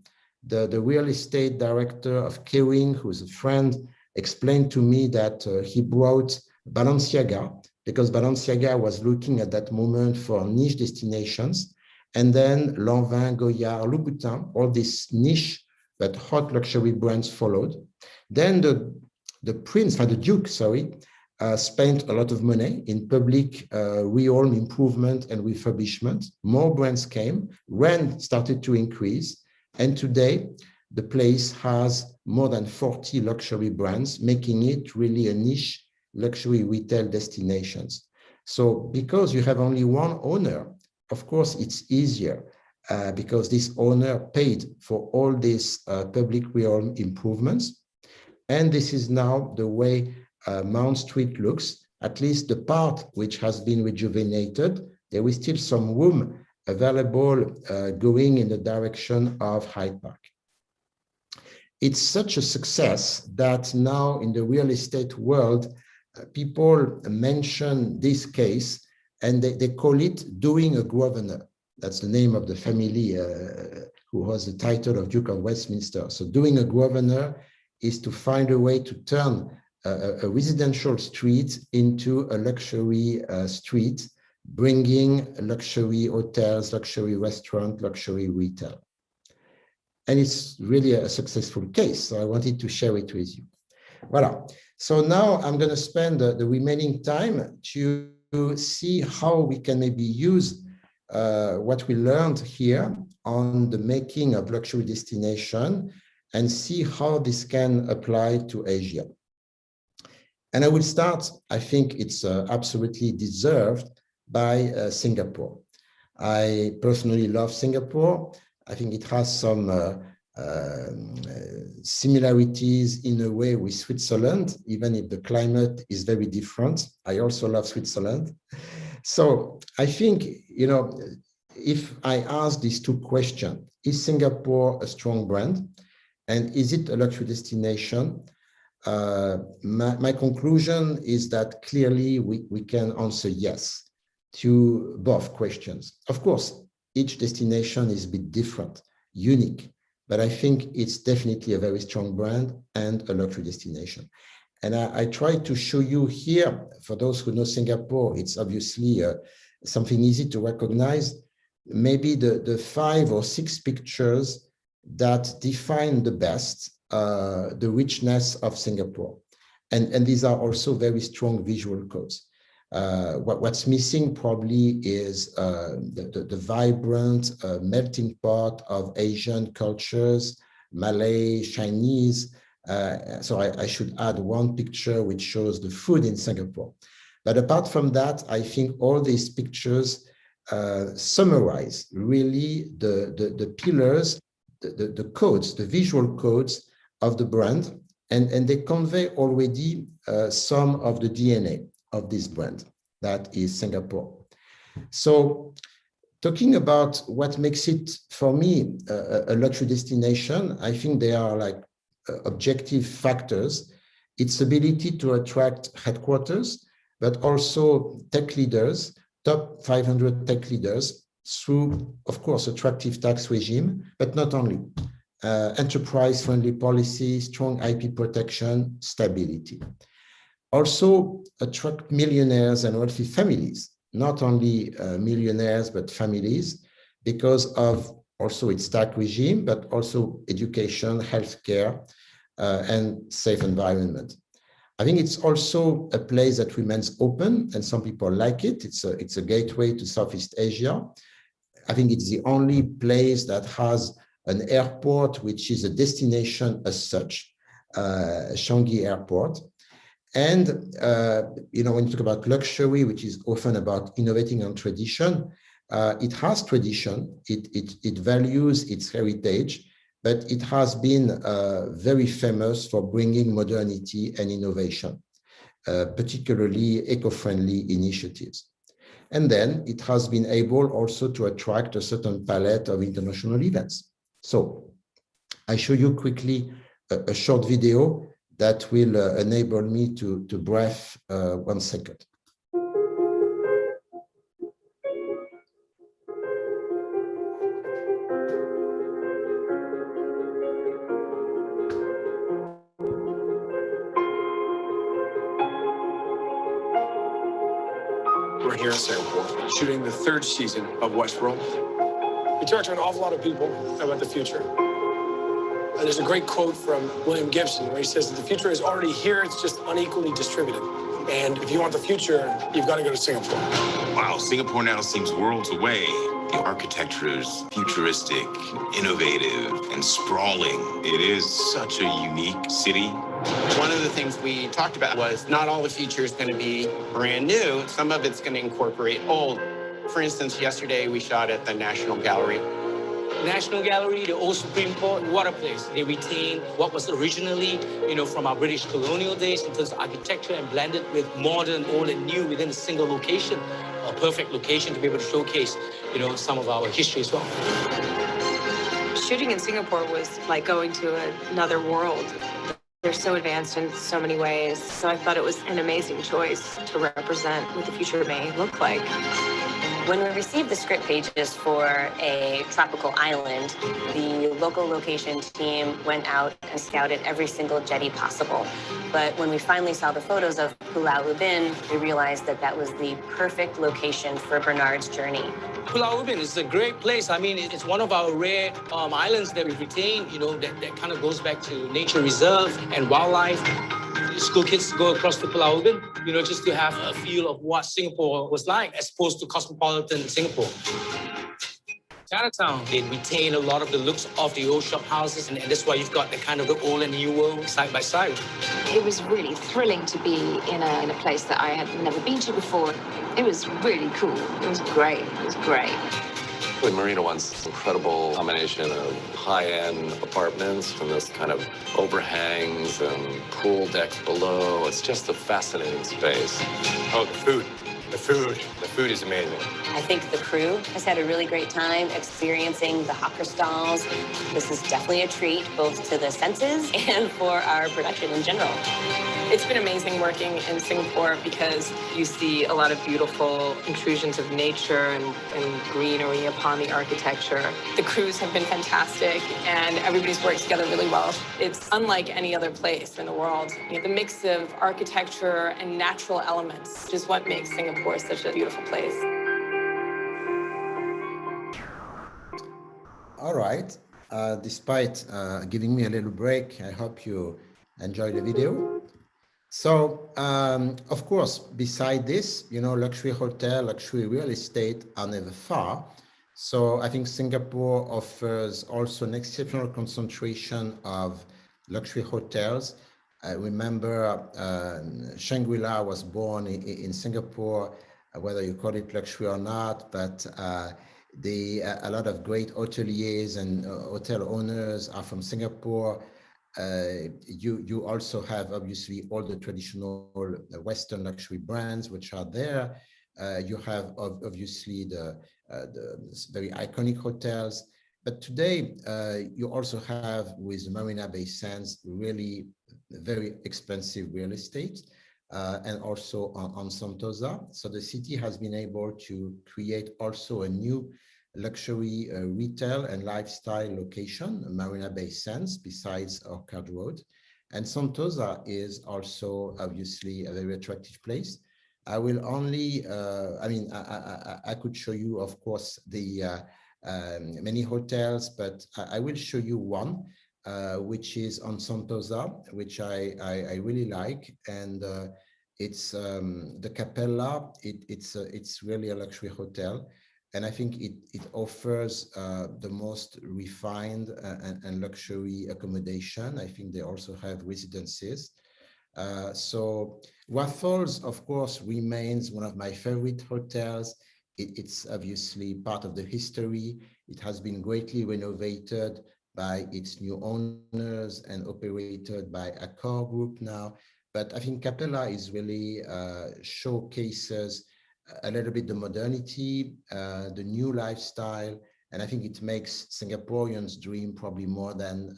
The real estate director of Kering, who's a friend, explained to me that he brought Balenciaga, because Balenciaga was looking at that moment for niche destinations. And then Lanvin, Goyard, Louboutin, all these niche but hot luxury brands followed. Then the Duke, spent a lot of money in public rehome improvement and refurbishment. More brands came, rent started to increase, and today the place has more than 40 luxury brands, making it really a niche luxury retail destinations. So because you have only one owner, of course, it's easier because this owner paid for all these public realm improvements. And this is now the way Mount Street looks, at least the part which has been rejuvenated. There is still some room available going in the direction of Hyde Park. It's such a success that now in the real estate world, people mention this case and they call it doing a Grosvenor. That's the name of the family who has the title of Duke of Westminster. So doing a Grosvenor is to find a way to turn a residential street into a luxury street, bringing luxury hotels, luxury restaurant, luxury retail. And it's really a successful case. So I wanted to share it with you. Voilà. So now I'm going to spend the remaining time to see how we can maybe use what we learned here on the making of luxury destination and see how this can apply to Asia. And I will start, I think it's absolutely deserved, by Singapore. I personally love Singapore. I think it has some similarities in a way with Switzerland, even if the climate is very different. I also love Switzerland. So I think, you know, if I ask these two questions, is Singapore a strong brand? And is it a luxury destination? My conclusion is that clearly we can answer yes to both questions. Of course, each destination is a bit different, unique, but I think it's definitely a very strong brand and a luxury destination. And I try to show you here, for those who know Singapore, it's obviously something easy to recognize, maybe the 5 or 6 pictures that define the best the richness of Singapore. And these are also very strong visual codes. What's missing probably is the vibrant melting pot of Asian cultures, Malay, Chinese. So I should add one picture which shows the food in Singapore. But apart from that, I think all these pictures summarize really the pillars, the codes, the visual codes of the brand, and they convey already some of the DNA of this brand, that is Singapore. So talking about what makes it, for me, a luxury destination, I think there are like objective factors. Its ability to attract headquarters, but also tech leaders, top 500 tech leaders, through, of course, attractive tax regime, but not only. Enterprise-friendly policy, strong IP protection, stability. Also attract millionaires and wealthy families, not only millionaires, but families, because of also its tax regime, but also education, healthcare, and safe environment. I think it's also a place that remains open, and some people like it. It's a gateway to Southeast Asia. I think it's the only place that has an airport which is a destination as such, Changi Airport. And you know, when you talk about luxury, which is often about innovating on tradition, it has tradition. It values its heritage, but it has been very famous for bringing modernity and innovation, particularly eco-friendly initiatives. And then it has been able also to attract a certain palette of international events. So I show you quickly a short video that will enable me to breathe 1 second. We're here in Singapore, shooting the 3rd season of Westworld. We talked to an awful lot of people about the future. And there's a great quote from William Gibson where he says that the future is already here, it's just unequally distributed. And if you want the future, you've got to go to Singapore. Wow, Singapore now seems worlds away. The architecture is futuristic, innovative, and sprawling. It is such a unique city. One of the things we talked about was not all the features going to be brand new. Some of it's going to incorporate old. For instance, yesterday we shot at the National Gallery. National Gallery, the old Supreme Court, what a place. They retain what was originally, from our British colonial days in terms of architecture and blended with modern, old and new within a single location. A perfect location to be able to showcase, some of our history as well. Shooting in Singapore was like going to another world. They're so advanced in so many ways. So I thought it was an amazing choice to represent what the future may look like. When we received the script pages for a tropical island, the local location team went out and scouted every single jetty possible. But when we finally saw the photos of Pulau Ubin, we realized that that was the perfect location for Bernard's journey. Pulau Ubin is a great place. I mean, it's one of our rare islands that we've retained, that kind of goes back to nature reserve and wildlife. School kids go across to Pulau Ubin, just to have a feel of what Singapore was like as opposed to cosmopolitan Singapore. Chinatown, they retain a lot of the looks of the old shop houses, and that's why you've got the kind of the old and new world side by side. It was really thrilling to be in a place that I had never been to before. It was really cool. It was great. It was great. The Marina wants incredible combination of high-end apartments from this kind of overhangs and pool decks below. It's just a fascinating space. Oh, the food. The food is amazing. I think the crew has had a really great time experiencing the hawker stalls. This is definitely a treat, both to the senses and for our production in general. It's been amazing working in Singapore because you see a lot of beautiful intrusions of nature and greenery upon the architecture. The crews have been fantastic and everybody's worked together really well. It's unlike any other place in the world. The mix of architecture and natural elements is what makes Singapore such a beautiful place. All right. Despite giving me a little break, I hope you enjoy the video. So, of course, beside this, luxury hotel, luxury real estate are never far. So I think Singapore offers also an exceptional concentration of luxury hotels. I remember Shangri-La was born in Singapore, whether you call it luxury or not, but a lot of great hoteliers and hotel owners are from Singapore. You also have obviously all the traditional Western luxury brands which are there. You have obviously the very iconic hotels, but today you also have with Marina Bay Sands really very expensive real estate and also on Sentosa. So the city has been able to create also a new luxury retail and lifestyle location, Marina Bay Sands, besides Orchard Road. And Sentosa is also obviously a very attractive place. I will only, I could show you, of course, the many hotels, but I will show you one, which is on Sentosa, which I really like. And it's the Capella. It's really a luxury hotel. And I think it offers the most refined and luxury accommodation. I think they also have residences. So Raffles, of course, remains one of my favorite hotels. It's obviously part of the history. It has been greatly renovated by its new owners and operated by Accor Group now. But I think Capella is really showcases a little bit the modernity, the new lifestyle, and I think it makes Singaporeans dream probably more than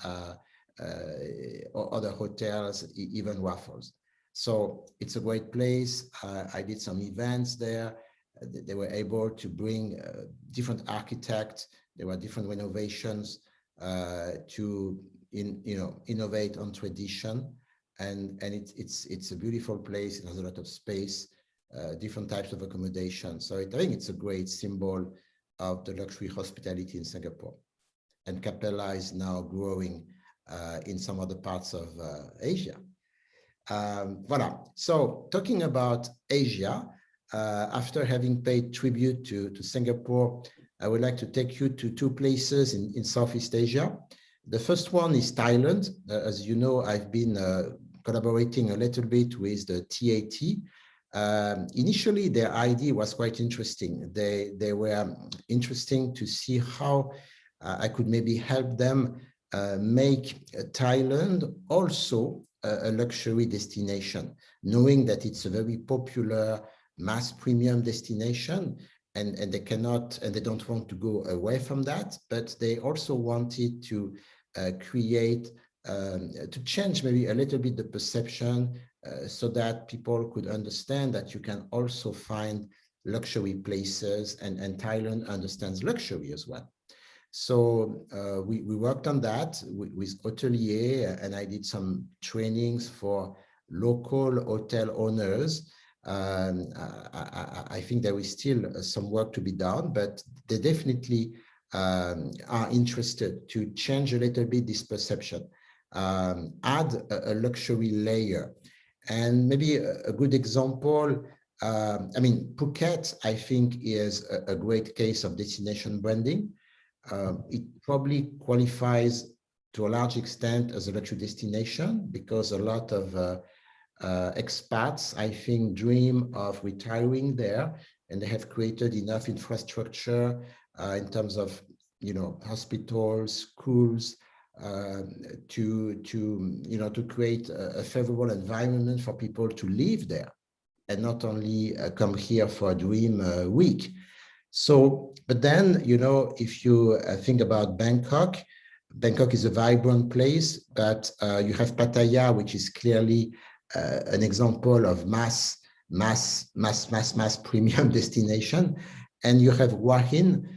other hotels, even Raffles. So it's a great place. I did some events there. They were able to bring different architects. There were different renovations to innovate on tradition, and it's a beautiful place. It has a lot of space. Different types of accommodation. So I think it's a great symbol of the luxury hospitality in Singapore. And Capella is now growing in some other parts of Asia. Voilà. So talking about Asia, after having paid tribute to Singapore, I would like to take you to two places in Southeast Asia. The first one is Thailand. As you know, I've been collaborating a little bit with the TAT, initially their idea was quite interesting. They were interesting to see how I could maybe help them make Thailand also a luxury destination, knowing that it's a very popular mass premium destination, and they cannot and they don't want to go away from that, but they also wanted to create, to change maybe a little bit the perception so that people could understand that you can also find luxury places, and Thailand understands luxury as well. So we worked on that with hotelier, and I did some trainings for local hotel owners. I think there is still some work to be done, but they definitely are interested to change a little bit this perception, add a luxury layer. And maybe a good example, I mean, Phuket, I think, is a great case of destination branding. It probably qualifies to a large extent as a luxury destination because a lot of expats, I think, dream of retiring there, and they have created enough infrastructure in terms of, hospitals, schools, to create a favorable environment for people to live there and not only come here for a dream week. So, but then, if you think about Bangkok, Bangkok is a vibrant place, but you have Pattaya, which is clearly an example of mass premium destination. And you have Hua Hin,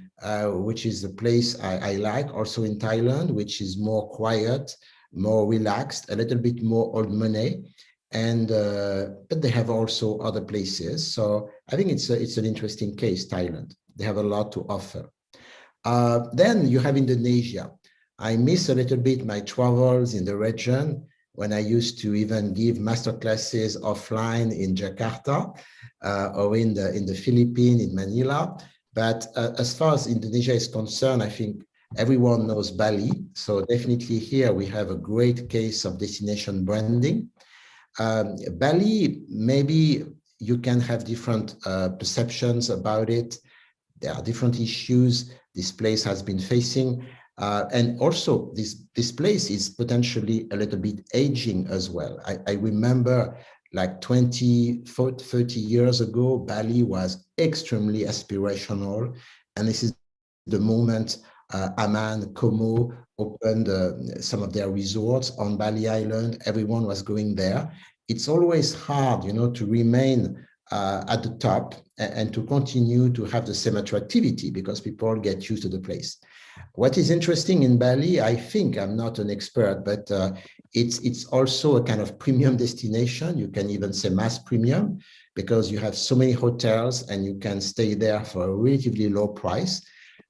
which is a place I like, also in Thailand, which is more quiet, more relaxed, a little bit more old money. And but they have also other places. So I think it's an interesting case, Thailand. They have a lot to offer. Then you have Indonesia. I miss a little bit my travels in the region when I used to even give master classes offline in Jakarta or in the Philippines, in Manila. But as far as Indonesia is concerned, I think everyone knows Bali. So definitely here we have a great case of destination branding. Bali, maybe you can have different perceptions about it. There are different issues this place has been facing. And also this place is potentially a little bit aging as well. I remember like 20, 30 years ago, Bali was extremely aspirational. And this is the moment Aman, Como opened some of their resorts on Bali Island. Everyone was going there. It's always hard, to remain at the top and to continue to have the same attractivity because people get used to the place. What is interesting in Bali, I think, I'm not an expert, but it's also a kind of premium destination. You can even say mass premium because you have so many hotels and you can stay there for a relatively low price.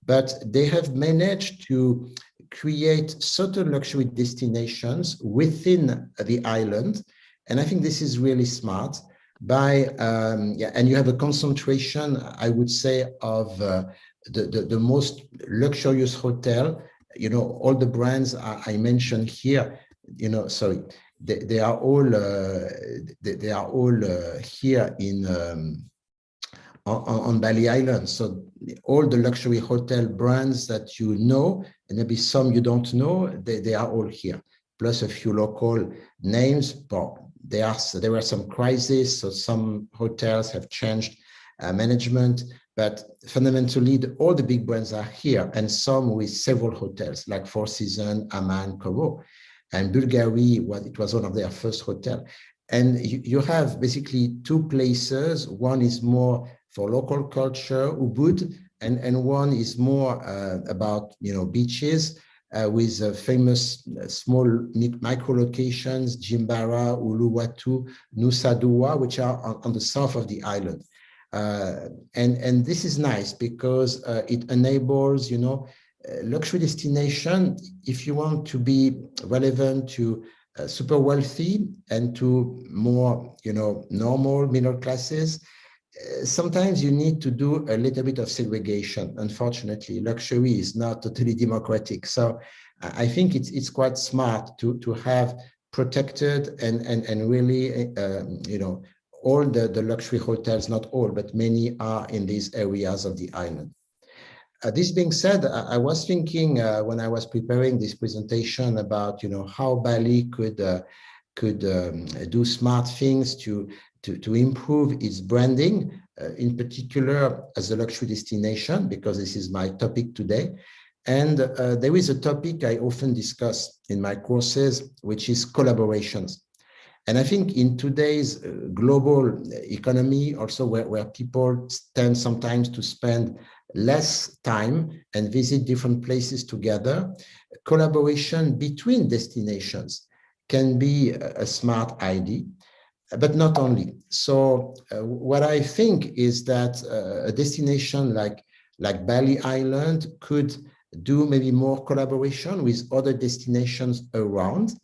But they have managed to create certain luxury destinations within the island. And I think this is really smart. And you have a concentration, I would say, of the most luxurious hotel. All the brands I mentioned here, sorry, they are all here in on Bali Island. So all the luxury hotel brands that you know, and maybe some you don't know, they are all here, plus a few local names. But there were some crises, so some hotels have changed management, but fundamentally all the big brands are here, and some with several hotels like Four Seasons, Aman, Como, and Bulgari. It was one of their first hotel. And you have basically two places. One is more for local culture, Ubud, and one is more about beaches. With famous small micro locations, Jimbara, Uluwatu, Nusa Dua, which are on the south of the island. And this is nice because it enables, luxury destination. If you want to be relevant to super wealthy and to more, normal middle classes, sometimes you need to do a little bit of segregation. Unfortunately, luxury is not totally democratic. So I think it's quite smart to have protected and really, all the luxury hotels, not all, but many are in these areas of the island. This being said, I was thinking when I was preparing this presentation about, how Bali could do smart things to improve its branding, in particular as a luxury destination, because this is my topic today. And there is a topic I often discuss in my courses, which is collaborations. And I think in today's global economy, also where people tend sometimes to spend less time and visit different places together, collaboration between destinations can be a smart idea, but not only. So what I think is that a destination like Bali Island could do maybe more collaboration with other destinations around,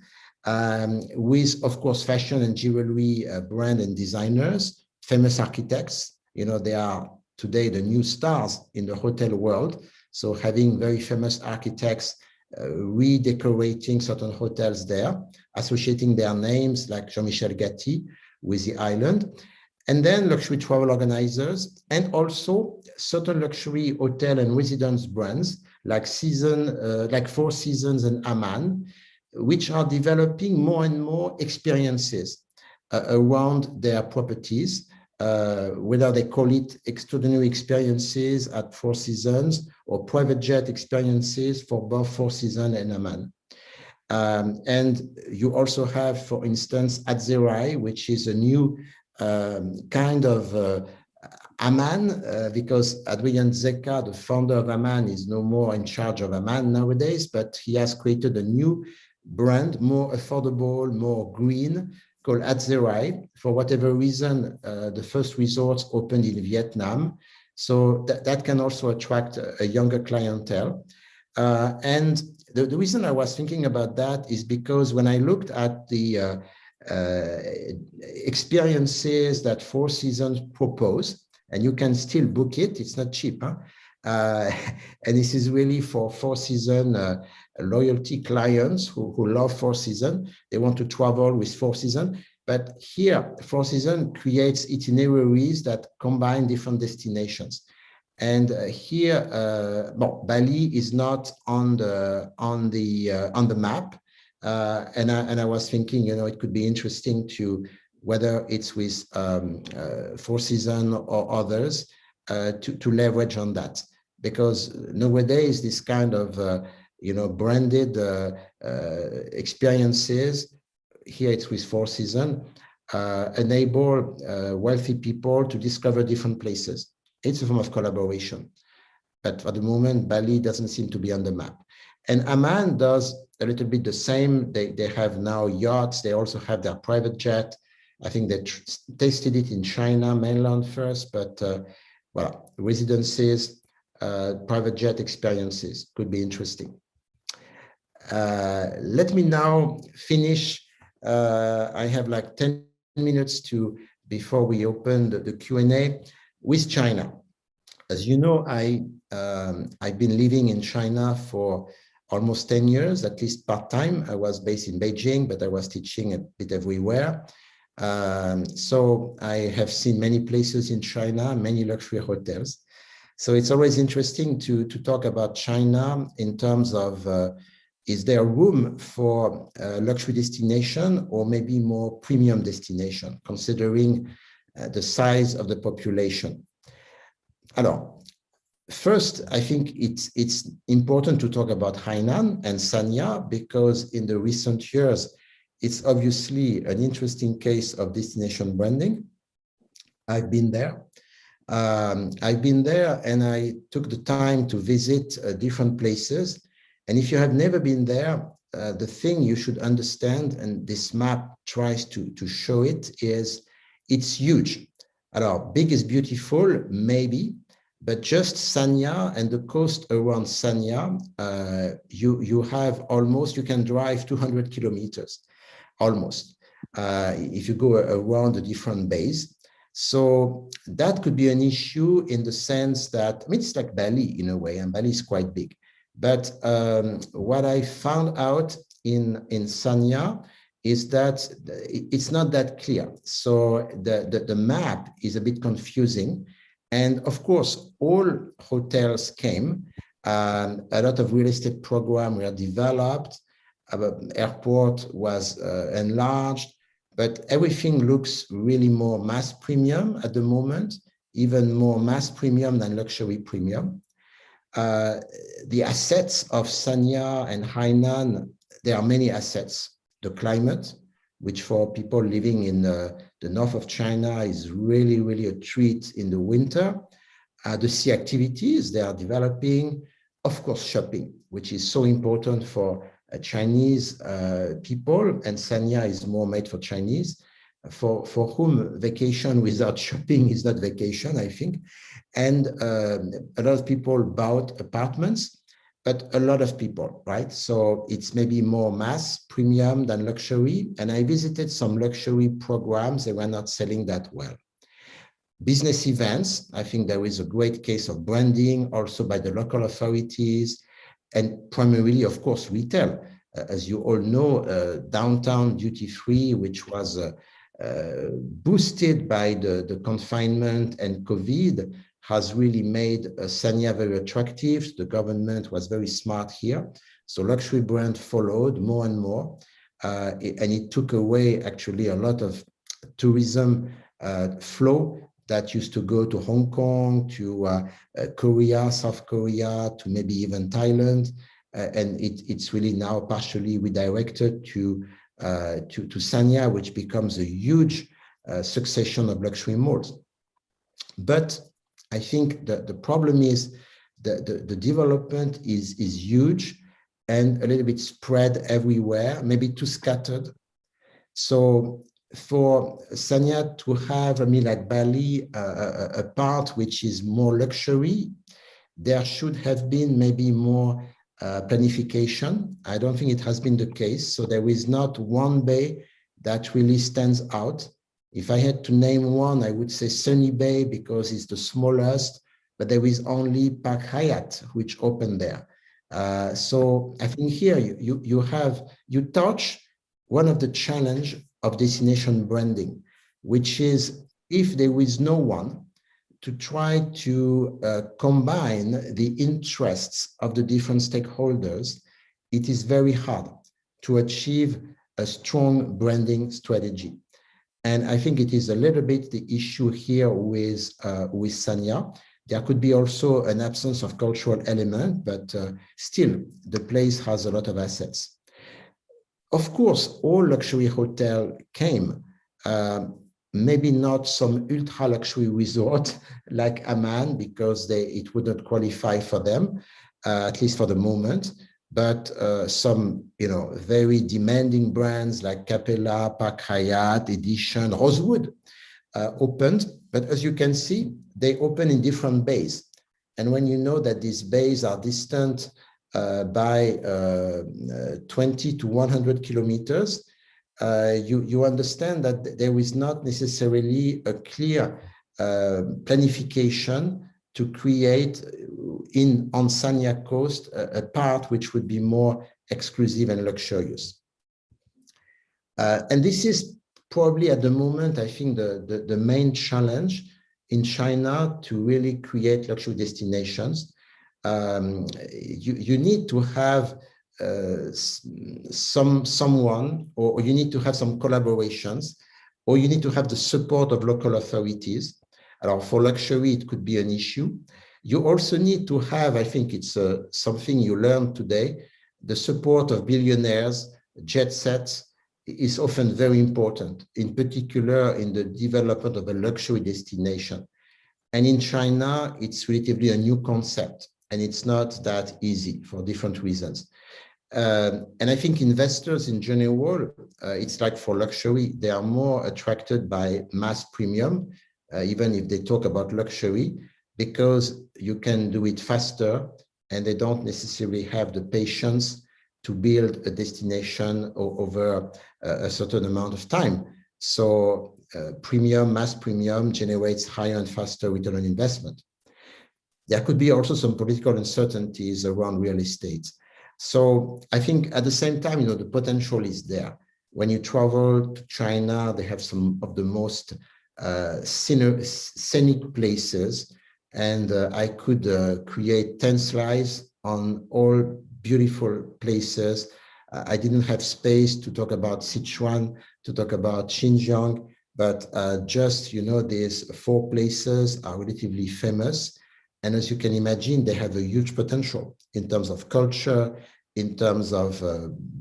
with, of course, fashion and jewelry brand and designers, famous architects. They are today the new stars in the hotel world. So having very famous architects redecorating certain hotels there, associating their names like Jean-Michel Gatti with the island. And then luxury travel organizers, and also certain luxury hotel and residence brands like Four Seasons and Aman, which are developing more and more experiences around their properties, whether they call it extraordinary experiences at Four Seasons or private jet experiences for both Four Seasons and Aman. And you also have, for instance, Atzerai, which is a new kind of Aman, because Adrian Zeka, the founder of Aman, is no more in charge of Aman nowadays, but he has created a new brand, more affordable, more green, called Atzerai. For whatever reason, the first resorts opened in Vietnam. So that can also attract a younger clientele. And the reason I was thinking about that is because when I looked at the experiences that Four Seasons propose, and you can still book it, it's not cheap, huh? And this is really for Four Seasons loyalty clients who love Four Seasons. They want to travel with Four Seasons. But here, Four Seasons creates itineraries that combine different destinations. And here, Bali is not on the map. And I was thinking, it could be interesting to, whether it's with Four Seasons or others, to leverage on that. Because nowadays, this kind of branded experiences, here it's with Four Seasons, enable wealthy people to discover different places. It's a form of collaboration. But for the moment, Bali doesn't seem to be on the map. And Aman does a little bit the same. They have now yachts. They also have their private jet. I think they tested it in China mainland first, but residences, private jet experiences could be interesting. Let me now finish. I have like 10 minutes before we open the Q&A with China. As you know, I've been living in China for almost 10 years, at least part-time. I was based in Beijing, but I was teaching a bit everywhere. So I have seen many places in China, many luxury hotels. So it's always interesting to talk about China in terms of, is there room for a luxury destination or maybe more premium destination, considering the size of the population? Alors, first, I think it's important to talk about Hainan and Sanya, because in the recent years, it's obviously an interesting case of destination branding. I've been there. And I took the time to visit different places. And if you have never been there, the thing you should understand, and this map tries to show it, is it's huge. Alors, big is beautiful, maybe, but just Sanya and the coast around Sanya, you have almost, you can drive 200 kilometers, almost, if you go around the different bays. So that could be an issue in the sense that, I mean, it's like Bali in a way, and Bali is quite big. But what I found out in Sanya is that it's not that clear. So the map is a bit confusing. And of course, all hotels came. A lot of real estate programs were developed. Airport was enlarged, but everything looks really more mass premium at the moment, even more mass premium than luxury premium. The assets of Sanya and Hainan, there are many assets. The climate, which for people living in the north of China is really, really a treat in the winter. The sea activities they are developing, of course, shopping, which is so important for Chinese people, and Sanya is more made for Chinese, for whom vacation without shopping is not vacation, I think. And a lot of people bought apartments, but a lot of people, right? So it's maybe more mass premium than luxury. And I visited some luxury programs, they were not selling that well. Business events, I think there is a great case of branding also by the local authorities, and primarily, of course, retail. As you all know, downtown duty-free, which was boosted by the confinement and COVID, has really made Sanya very attractive. The government was very smart here. So luxury brand followed more and more. And it took away actually a lot of tourism flow that used to go to Hong Kong, to Korea, South Korea, to maybe even Thailand. And it's really now partially redirected to Sanya, which becomes a huge succession of luxury malls. But I think that the problem is the development is huge and a little bit spread everywhere, maybe too scattered. So for Sanya to have, like Bali, a part which is more luxury, there should have been maybe more planification. I don't think it has been the case. So there is not one bay that really stands out. If I had to name one, I would say Sunny Bay because it's the smallest, but there is only Park Hyatt which opened there. So I think here you touch one of the challenge of destination branding, which is if there is no one to try to combine the interests of the different stakeholders, it is very hard to achieve a strong branding strategy. And I think it is a little bit the issue here with Sanya. There could be also an absence of cultural element, but still the place has a lot of assets. Of course, all luxury hotels came, maybe not some ultra luxury resort like Amman because it wouldn't qualify for them, at least for the moment. But some, very demanding brands like Capella, Park Hyatt, Edition, Rosewood opened. But as you can see, they open in different bays. And when you know that these bays are distant by 20 to 100 kilometers, you understand that there is not necessarily a clear planification to create on Sanya coast a part which would be more exclusive and luxurious. And this is probably at the moment, I think, the main challenge in China to really create luxury destinations. You need to have someone, or you need to have some collaborations, or you need to have the support of local authorities. For luxury, it could be an issue. You also need to have, I think it's something you learned today, the support of billionaires. Jet sets is often very important, in particular in the development of a luxury destination. And in China, it's relatively a new concept, and it's not that easy for different reasons. And I think investors in general, it's like for luxury, they are more attracted by mass premium, even if they talk about luxury, because you can do it faster and they don't necessarily have the patience to build a destination over a certain amount of time. So mass premium generates higher and faster return on investment. There could be also some political uncertainties around real estate. So I think at the same time, the potential is there. When you travel to China, they have some of the most scenic places. And I could create 10 slides on all beautiful places. I didn't have space to talk about Sichuan, to talk about Xinjiang, but just, these 4 places are relatively famous. And as you can imagine, they have a huge potential in terms of culture, in terms of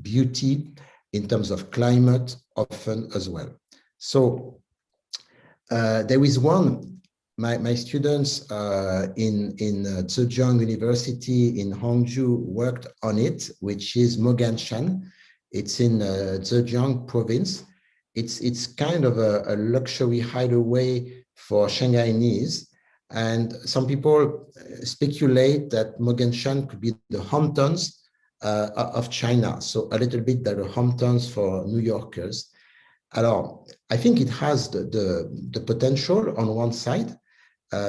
beauty, in terms of climate, often as well. So there is one, my students in Zhejiang University in Hangzhou worked on it, which is Moganshan. It's in Zhejiang province. It's kind of a luxury hideaway for Shanghainese. And some people speculate that Moganshan could be the Hamptons of China. So a little bit like the Hamptons for New Yorkers. Alors, I think it has the potential on one side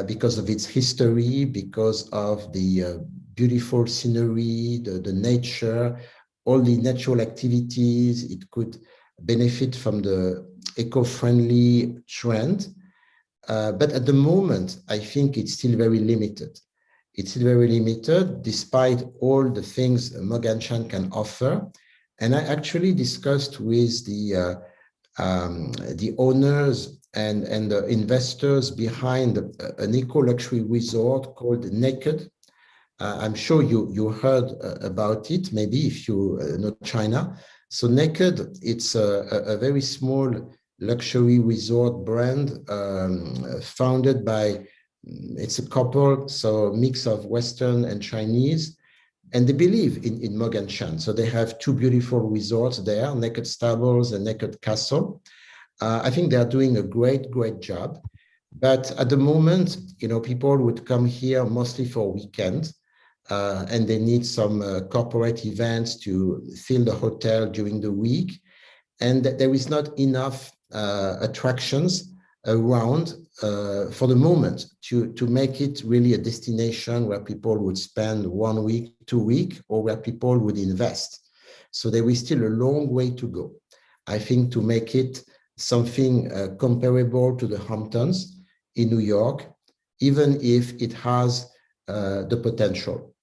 because of its history, because of the beautiful scenery, the nature, all the natural activities. It could benefit from the eco-friendly trend. But at the moment, I think it's still very limited. It's still very limited despite all the things Moganshan can offer. And I actually discussed with the owners and the investors behind an eco-luxury resort called Naked. I'm sure you heard about it, maybe if you know China. So Naked, it's a very small luxury resort brand founded by, it's a couple, so a mix of Western and Chinese, and they believe in Moganshan. So they have 2 beautiful resorts there, Naked Stables and Naked Castle. I think they are doing a great job. But at the moment, people would come here mostly for weekends, and they need some corporate events to fill the hotel during the week. And there is not enough attractions around for the moment to make it really a destination where people would spend 1 week, 2 weeks, or where people would invest. So there is still a long way to go, I think, to make it something comparable to the Hamptons in New York, even if it has the potential.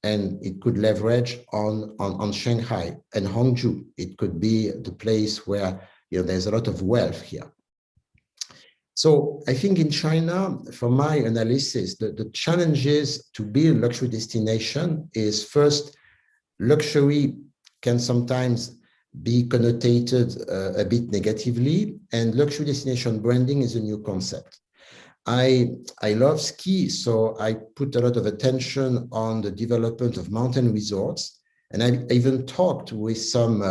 And it could leverage on Shanghai and Hangzhou. It could be the place where there's a lot of wealth here. So I think in China, from my analysis, the challenges to build luxury destination is first, luxury can sometimes be connotated a bit negatively, and luxury destination branding is a new concept. I love ski, so I put a lot of attention on the development of mountain resorts. And I even talked with some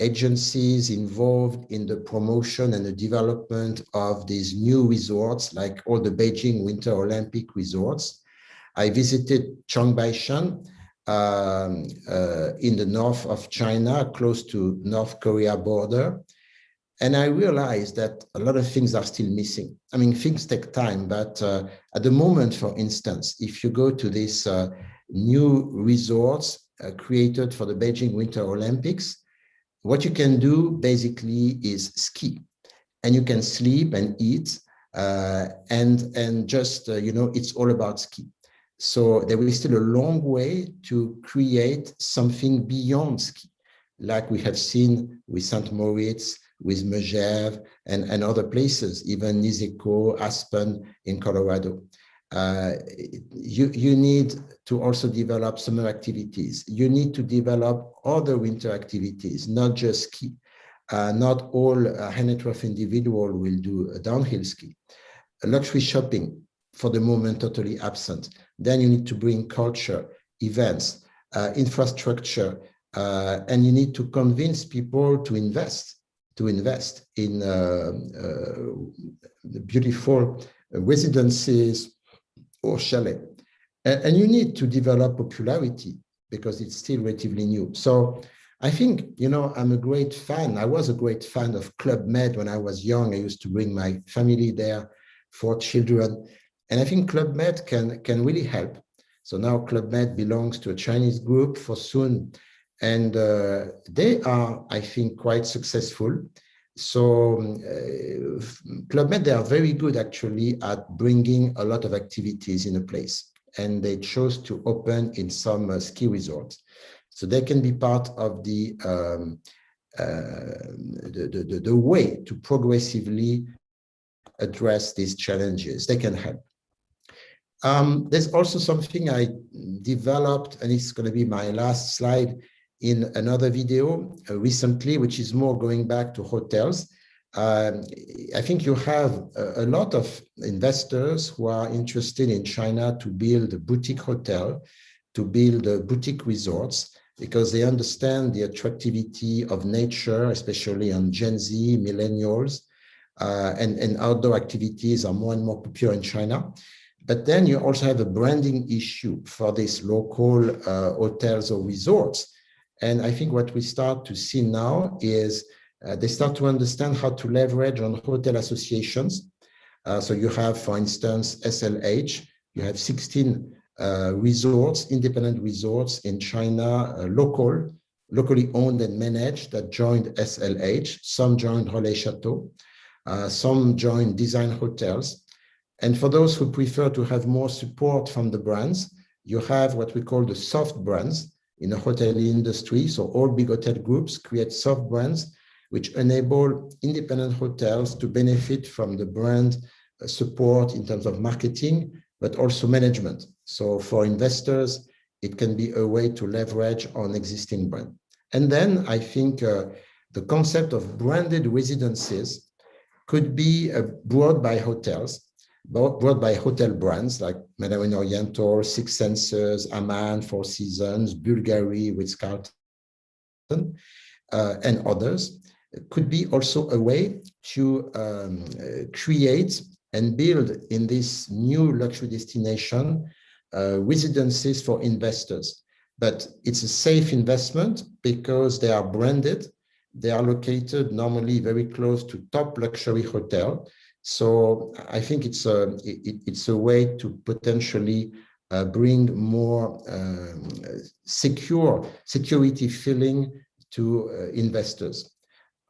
agencies involved in the promotion and the development of these new resorts, like all the Beijing Winter Olympic resorts. I visited Changbaishan in the north of China, close to North Korea border. And I realized that a lot of things are still missing. I mean, things take time, but at the moment, for instance, if you go to these new resorts created for the Beijing Winter Olympics, what you can do basically is ski, and you can sleep and eat, and just, it's all about ski. So there is still a long way to create something beyond ski, like we have seen with St. Moritz, with Megève, and other places, even Niseko, Aspen in Colorado. You need to also develop summer activities. You need to develop other winter activities, not just ski. Not all high net worth individual will do a downhill ski. Luxury shopping, for the moment, totally absent. Then you need to bring culture, events, infrastructure, and you need to convince people to invest in beautiful residences or chalet. And you need to develop popularity because it's still relatively new. So I think, I'm a great fan. I was a great fan of Club Med when I was young. I used to bring my family there, 4 children. And I think Club Med can really help. So now Club Med belongs to a Chinese group. For soon, And they are, I think, quite successful. So Club Med, they are very good actually at bringing a lot of activities in a place. And they chose to open in some ski resorts. So they can be part of the way to progressively address these challenges. They can help. There's also something I developed, and it's going to be my last slide in another video recently, which is more going back to hotels. I think you have a lot of investors who are interested in China to build a boutique hotel, to build boutique resorts, because they understand the attractivity of nature, especially on Gen Z, millennials, and outdoor activities are more and more popular in China. But then you also have a branding issue for these local hotels or resorts. And I think what we start to see now is they start to understand how to leverage on hotel associations. So you have, for instance, SLH, you have 16 resorts, independent resorts in China, locally owned and managed that joined SLH. Some joined Relais Chateau, some joined design hotels. And for those who prefer to have more support from the brands, you have what we call the soft brands in the hotel industry. So all big hotel groups create soft brands, which enable independent hotels to benefit from the brand support in terms of marketing, but also management. So for investors, it can be a way to leverage on existing brand. And then I think the concept of branded residences could be brought by hotels, brought by hotel brands like Mandarin Oriental, Six Senses, Aman, Four Seasons, Bulgari, Ritz-Carlton, and others. It could be also a way to create and build in this new luxury destination residences for investors. But it's a safe investment because they are branded. They are located normally very close to top luxury hotel. So I think it's a way to potentially bring more security feeling to investors.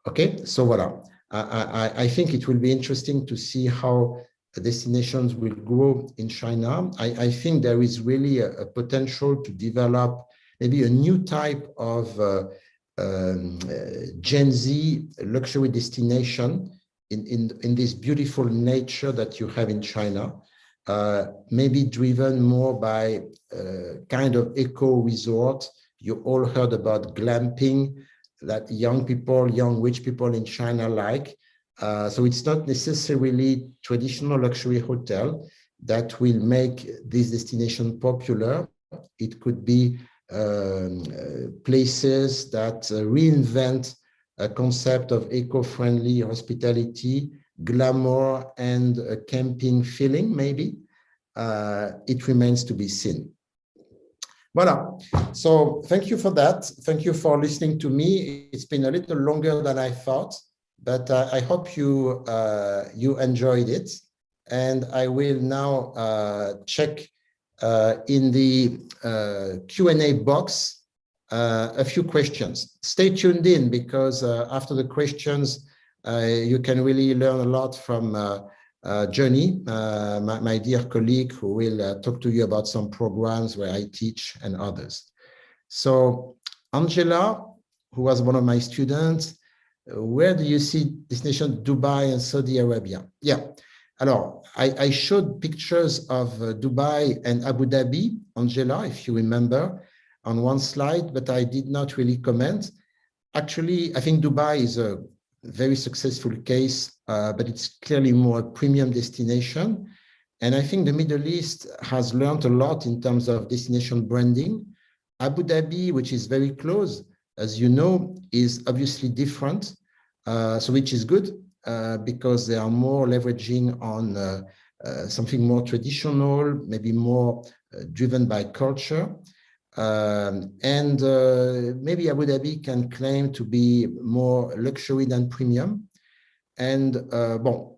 Okay, so voila. I think it will be interesting to see how destinations will grow in China. I think there is really a potential to develop maybe a new type of Gen Z luxury destination in this beautiful nature that you have in China, maybe driven more by kind of eco resort. You all heard about glamping that young rich people in China like. So it's not necessarily traditional luxury hotel that will make this destination popular. It could be places that reinvent a concept of eco-friendly hospitality, glamour, and a camping feeling, maybe. It remains to be seen. Voilà. So thank you for that. Thank you for listening to me. It's been a little longer than I thought, but I hope you enjoyed it. And I will now check in the Q&A box a few questions. Stay tuned in because after the questions, you can really learn a lot from Johnny, my dear colleague, who will talk to you about some programs where I teach and others. So Angela, who was one of my students, where do you see destination Dubai and Saudi Arabia? Yeah, alors, I showed pictures of Dubai and Abu Dhabi, Angela, if you remember, on one slide, but I did not really comment. Actually, I think Dubai is a very successful case, but it's clearly more a premium destination. And I think the Middle East has learned a lot in terms of destination branding. Abu Dhabi, which is very close, as you know, is obviously different, so which is good because they are more leveraging on something more traditional, maybe more driven by culture. And maybe Abu Dhabi can claim to be more luxury than premium. And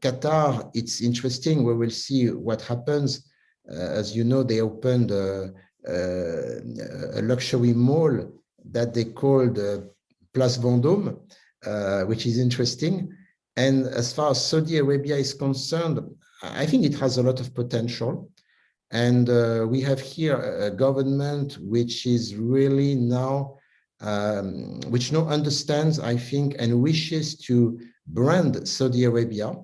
Qatar, it's interesting. We will see what happens. As you know, they opened a luxury mall that they called Place Vendôme, which is interesting. And as far as Saudi Arabia is concerned, I think it has a lot of potential. And we have here a government which is really now, which now understands, I think, and wishes to brand Saudi Arabia.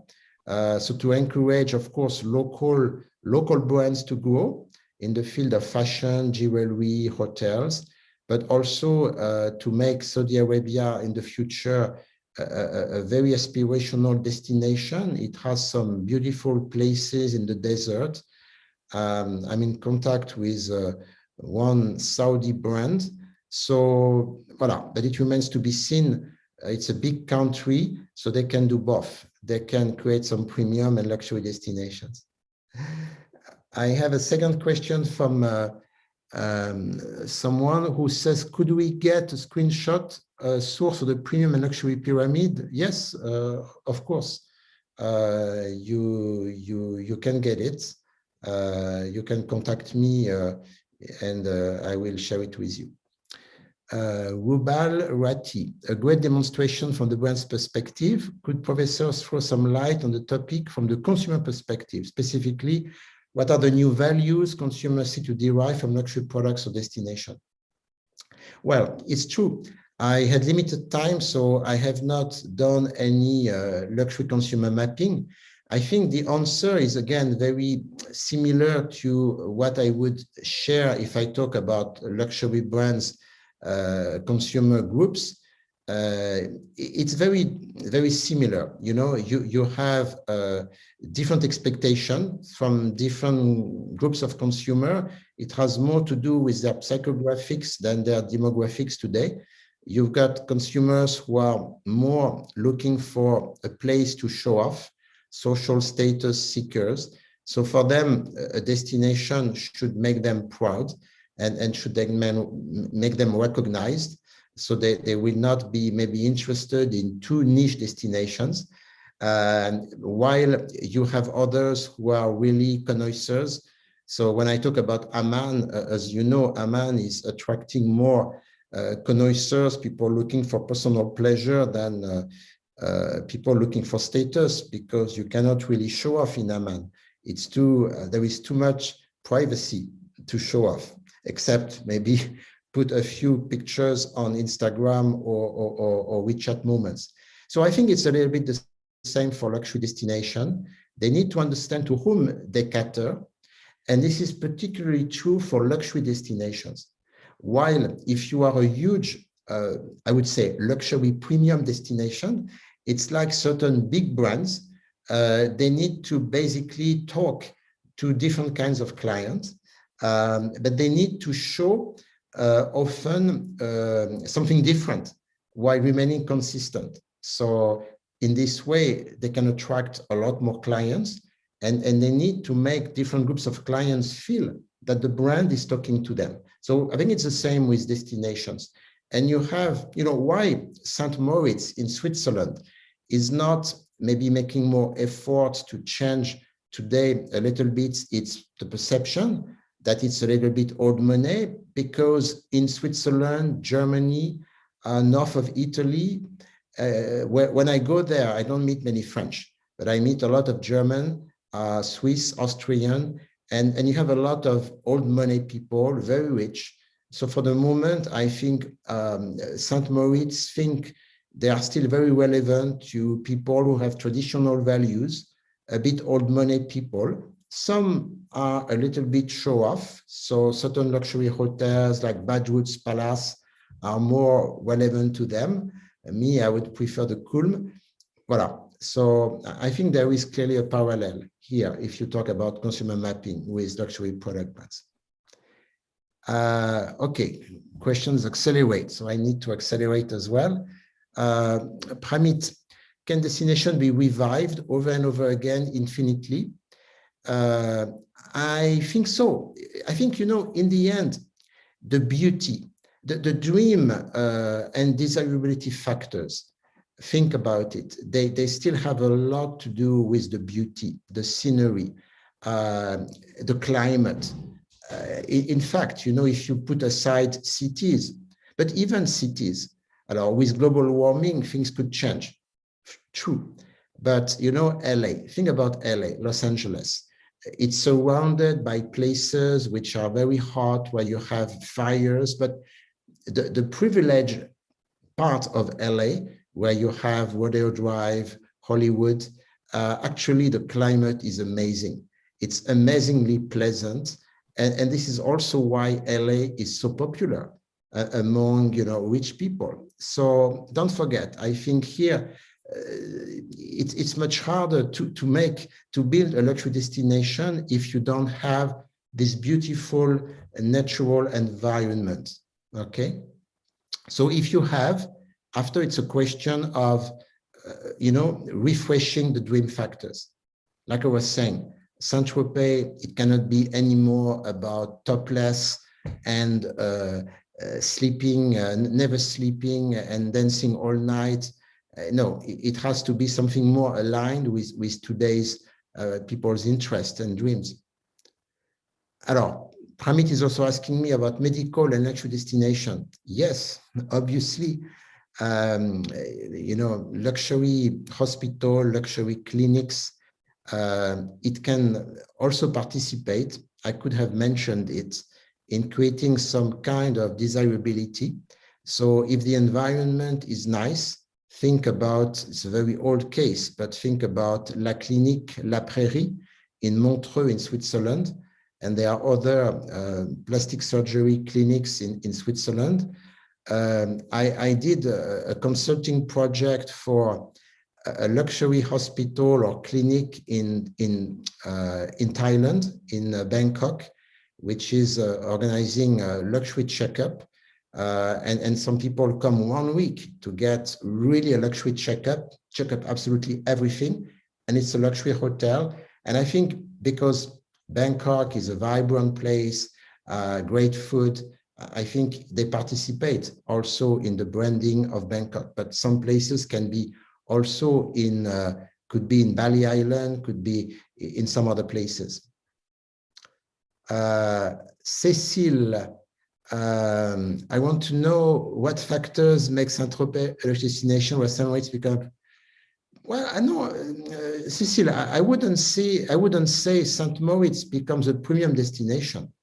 So to encourage, of course, local brands to grow in the field of fashion, jewelry, hotels, but also to make Saudi Arabia in the future a very aspirational destination. It has some beautiful places in the desert. I'm in contact with one Saudi brand. So, voilà, but it remains to be seen. It's a big country, so they can do both. They can create some premium and luxury destinations. I have a second question from someone who says, could we get a screenshot source of the premium and luxury pyramid? Yes, of course. You can get it. You can contact me and I will share it with you. Rubal Rati, a great demonstration from the brand's perspective. Could professors throw some light on the topic from the consumer perspective? Specifically, what are the new values consumers see to derive from luxury products or destination? Well, it's true. I had limited time, so I have not done any luxury consumer mapping. I think the answer is, again, very similar to what I would share if I talk about luxury brands, consumer groups. It's very similar. You know, you have different expectations from different groups of consumer. It has more to do with their psychographics than their demographics today. You've got consumers who are more looking for a place to show off, social status seekers. So for them, a destination should make them proud and should make them recognized. So they will not be maybe interested in too niche destinations. While you have others who are really connoisseurs. So when I talk about Amman, as you know, Amman is attracting more connoisseurs, people looking for personal pleasure than people looking for status, because you cannot really show off in Amman. It's there is too much privacy to show off, except maybe put a few pictures on Instagram or WeChat moments. So I think it's a little bit the same for luxury destination. They need to understand to whom they cater. And this is particularly true for luxury destinations. While if you are a huge, I would say, luxury premium destination, it's like certain big brands. They need to basically talk to different kinds of clients, but they need to show often something different while remaining consistent. So in this way, they can attract a lot more clients, and they need to make different groups of clients feel that the brand is talking to them. So I think it's the same with destinations. And you have, you know, why St. Moritz in Switzerland is not maybe making more efforts to change today a little bit. It's the perception that it's a little bit old money, because in Switzerland, Germany, north of Italy, when I go there, I don't meet many French, but I meet a lot of German, Swiss, Austrian, and you have a lot of old money people, very rich. So for the moment, I think St. Moritz think they are still very relevant to people who have traditional values, a bit old money people. Some are a little bit show off. So certain luxury hotels like Badwood's Palace are more relevant to them. Me, I would prefer the Kulm. Voilà. So I think there is clearly a parallel here if you talk about consumer mapping with luxury product brands. Okay, questions accelerate. So I need to accelerate as well. Pramit, can destination be revived over and over again infinitely? I think so. I think, you know, in the end, the beauty, the dream and desirability factors, think about it. They still have a lot to do with the beauty, the scenery, the climate. In fact, you know, if you put aside cities, But even cities, with global warming, things could change. True. But, LA, think about LA, Los Angeles. It's surrounded by places which are very hot, where you have fires, but the privileged part of LA, where you have Rodeo Drive, Hollywood, actually the climate is amazing. It's amazingly pleasant. And this is also why LA is so popular among, rich people. So don't forget, I think here, it's much harder to build a luxury destination if you don't have this beautiful natural environment. Okay, so if you have, after, it's a question of refreshing the dream factors. Like I was saying, Saint-Tropez, it cannot be anymore about topless and sleeping, never sleeping and dancing all night. No, it has to be something more aligned with today's people's interests and dreams. Alors, Pramit is also asking me about medical and luxury destination. Yes, obviously, luxury hospital, luxury clinics, it can also participate, I could have mentioned it, in creating some kind of desirability. So if the environment is nice, think about, it's a very old case, but think about La Clinique La Prairie in Montreux in Switzerland. And there are other plastic surgery clinics in Switzerland. I did a consulting project for a luxury hospital or clinic in Thailand, in Bangkok, which is organizing a luxury checkup. And some people come 1 week to get really a luxury check up absolutely everything. And it's a luxury hotel. And I think because Bangkok is a vibrant place, great food, I think they participate also in the branding of Bangkok. But some places can be also could be in Bali Island, could be in some other places. Cécile, I want to know what factors make Saint-Tropez a destination where Saint Moritz become. Well, I know, Cécile, I wouldn't say Saint Moritz becomes a premium destination.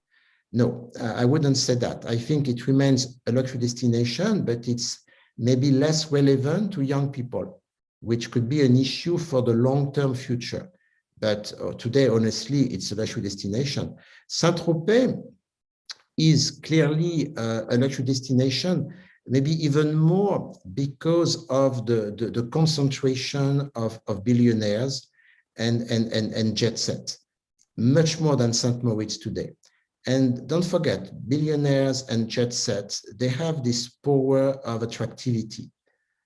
No, I wouldn't say that. I think it remains a luxury destination, but it's maybe less relevant to young people, which could be an issue for the long-term future. But today, honestly, it's a luxury destination. Saint-Tropez is clearly a luxury destination, maybe even more because of the concentration of billionaires and jet set, much more than Saint Moritz today. And don't forget, billionaires and jet sets, they have this power of attractivity,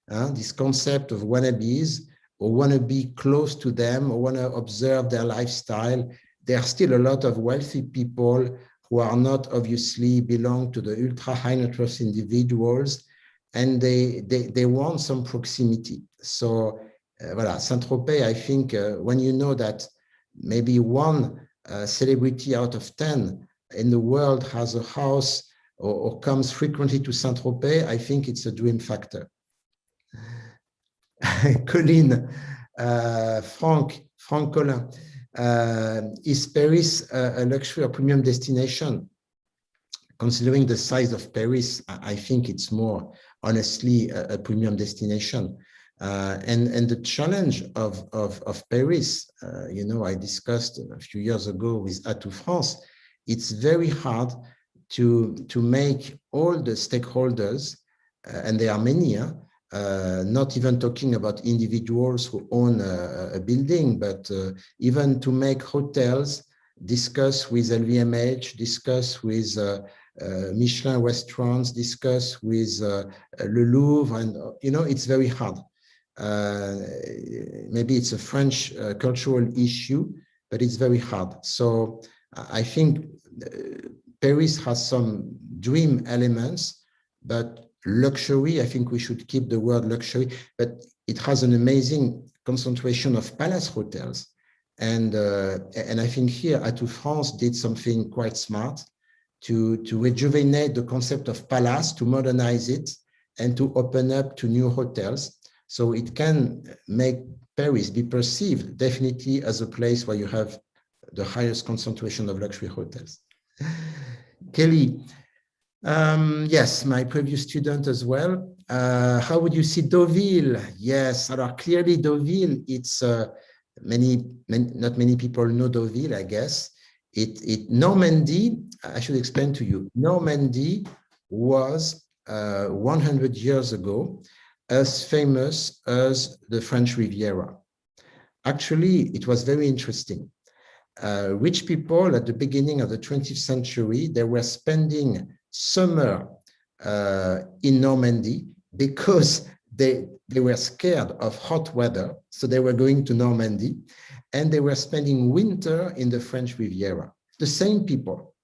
this concept of wannabes, or want to be close to them, or want to observe their lifestyle. There are still a lot of wealthy people who are not obviously belong to the ultra high net worth individuals, and they want some proximity. So voilà, Saint-Tropez, I think when you know that maybe one celebrity out of 10 in the world has a house or comes frequently to Saint-Tropez, I think it's a dream factor. Colin, Frank Collin, is Paris a luxury or premium destination? Considering the size of Paris, I think it's more, honestly, a premium destination. And the challenge of Paris, I discussed a few years ago with Atout France, it's very hard to make all the stakeholders, and there are many, not even talking about individuals who own a building, but even to make hotels discuss with LVMH, discuss with Michelin restaurants, discuss with Le Louvre, and it's very hard. Maybe it's a French cultural issue, but it's very hard. So I think Paris has some dream elements, but luxury, I think we should keep the word luxury, but it has an amazing concentration of palace hotels. And I think here Atout France did something quite smart to rejuvenate the concept of palace, to modernize it, and to open up to new hotels. So it can make Paris be perceived definitely as a place where you have the highest concentration of luxury hotels. Kelly, yes, my previous student as well. How would you see Deauville? Yes, clearly Deauville, it's not many people know Deauville, I guess. Normandy, I should explain to you, Normandy was 100 years ago as famous as the French Riviera. Actually, it was very interesting. Rich people at the beginning of the 20th century, they were spending summer in Normandy because they were scared of hot weather. So they were going to Normandy, and they were spending winter in the French Riviera. The same people.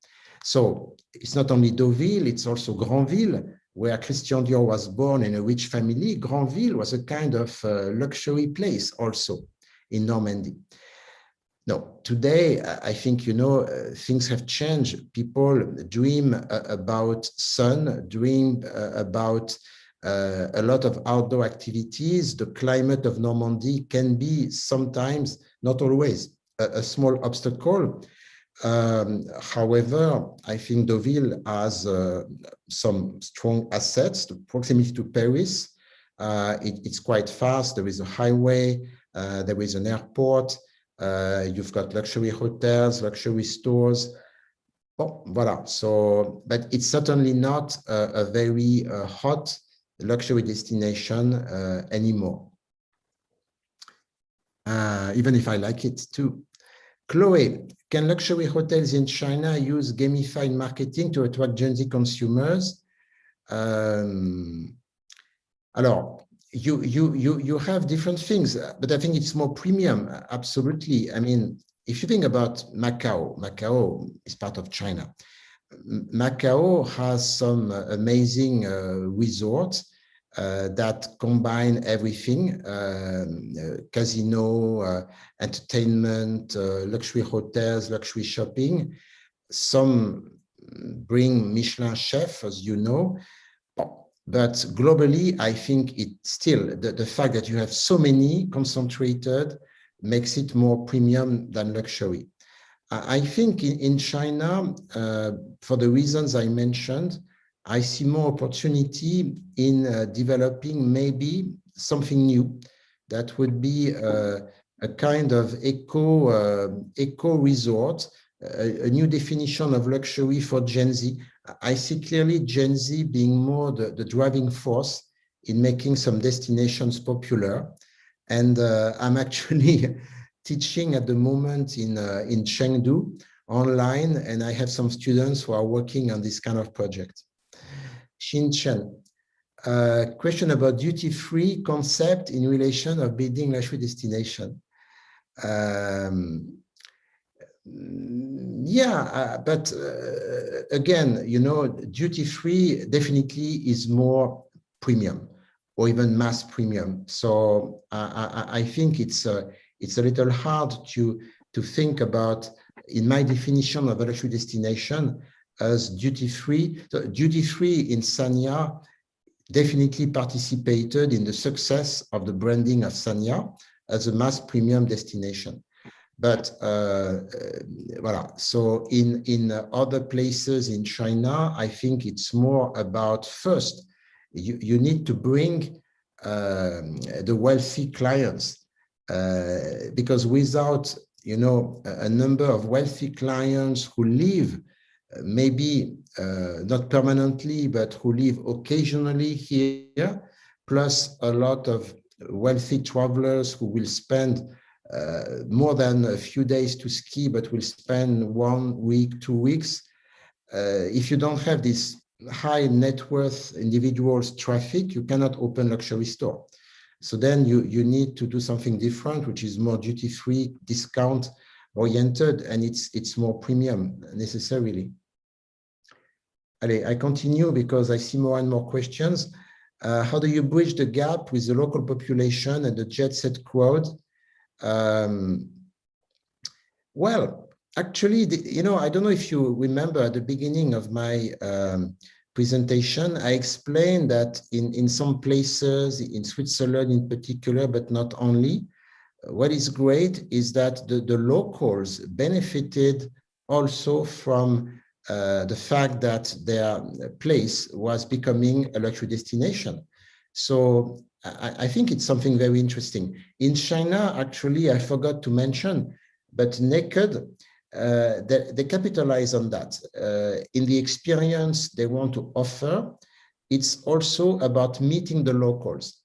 So it's not only Deauville, it's also Granville, where Christian Dior was born in a rich family. Granville was a kind of luxury place also in Normandy. No, today, I think, things have changed. People dream about sun, dream about a lot of outdoor activities. The climate of Normandy can be sometimes, not always, a small obstacle. However, I think Deauville has some strong assets. The proximity to Paris, it's quite fast. There is a highway, there is an airport. You've got luxury hotels, luxury stores. Oh, voilà. So, but it's certainly not a very hot luxury destination anymore. Even if I like it too. Chloe, can luxury hotels in China use gamified marketing to attract Gen Z consumers? Alors, you have different things, but I think it's more premium, absolutely. I mean, if you think about Macau is part of China. Macau has some amazing resorts that combine everything, casino, entertainment, luxury hotels, luxury shopping. Some bring Michelin chef, as you know. But globally, I think it's still the fact that you have so many concentrated makes it more premium than luxury. I think in China, for the reasons I mentioned, I see more opportunity in developing maybe something new that would be a kind of eco resort, a new definition of luxury for Gen Z. I see clearly Gen Z being more the driving force in making some destinations popular. And I'm actually teaching at the moment in Chengdu online, and I have some students who are working on this kind of project. Xin Chen, question about duty-free concept in relation of building luxury destination. But again, duty-free definitely is more premium or even mass premium. So I think it's a little hard to think about, in my definition of a luxury destination, as duty-free. So duty-free in Sanya definitely participated in the success of the branding of Sanya as a mass premium destination. But voilà. So in other places in China, I think it's more about, first, you need to bring the wealthy clients, because without a number of wealthy clients who live maybe not permanently, but who live occasionally here, plus a lot of wealthy travelers who will spend more than a few days to ski, but will spend 1 week, 2 weeks. If you don't have this high net worth individuals traffic, you cannot open luxury store. So then you need to do something different, which is more duty-free, discount oriented, and it's more premium necessarily. Allez, I continue because I see more and more questions. How do you bridge the gap with the local population and the jet set crowd? Well, Actually, I don't know if you remember at the beginning of my presentation, I explained that in some places, in Switzerland in particular, but not only, what is great is that the locals benefited also from the fact that their place was becoming a luxury destination. So I think it's something very interesting. In China, actually, I forgot to mention, but Naked, they capitalize on that. In the experience they want to offer, it's also about meeting the locals,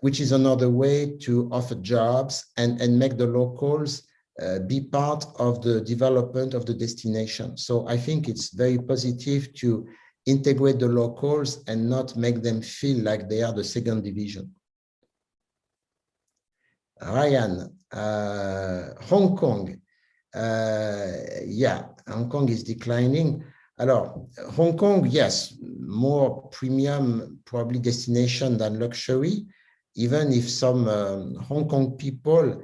which is another way to offer jobs and make the locals be part of the development of the destination. So I think it's very positive to integrate the locals and not make them feel like they are the second division. Ryan, Hong Kong. Yeah, Hong Kong is declining. Alors, Hong Kong, yes, more premium probably destination than luxury, even if some Hong Kong people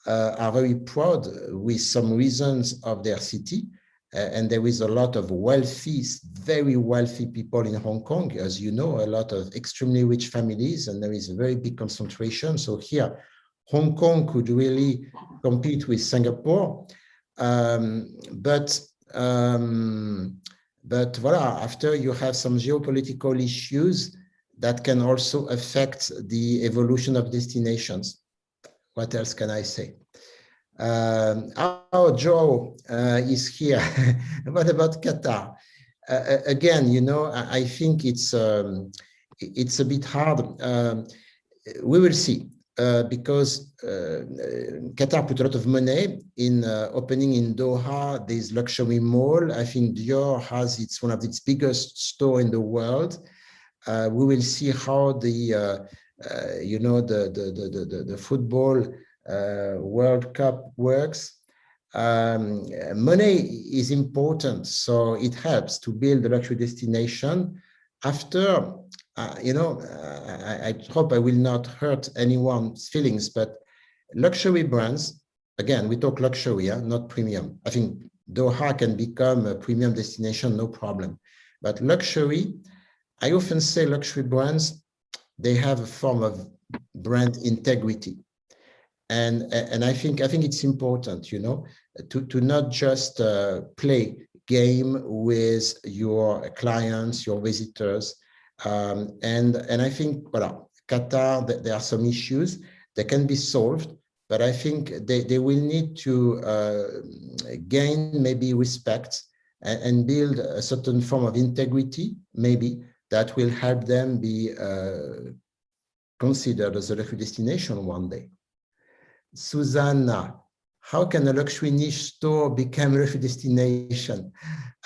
are very proud with some reasons of their city. And there is a lot of wealthy, very wealthy people in Hong Kong, as you know, a lot of extremely rich families, and there is a very big concentration. So here, Hong Kong could really compete with Singapore. But voila, after you have some geopolitical issues that can also affect the evolution of destinations. What else can I say? Joe is here. What about Qatar? Again, I think it's a bit hard. We will see. Because Qatar put a lot of money in opening in Doha this luxury mall. I think Dior has one of its biggest store in the world. We will see how the football World Cup works. Money is important, so it helps to build a luxury destination. After, I hope I will not hurt anyone's feelings, but luxury brands, again, we talk luxury, not premium. I think Doha can become a premium destination, no problem. But luxury, I often say luxury brands, they have a form of brand integrity. And I think it's important, to not just play game with your clients, your visitors. And I think, Qatar, there are some issues that can be solved, but I think they will need to gain maybe respect and build a certain form of integrity, maybe, that will help them be considered as a luxury destination one day. Susanna, how can a luxury niche store become a luxury destination?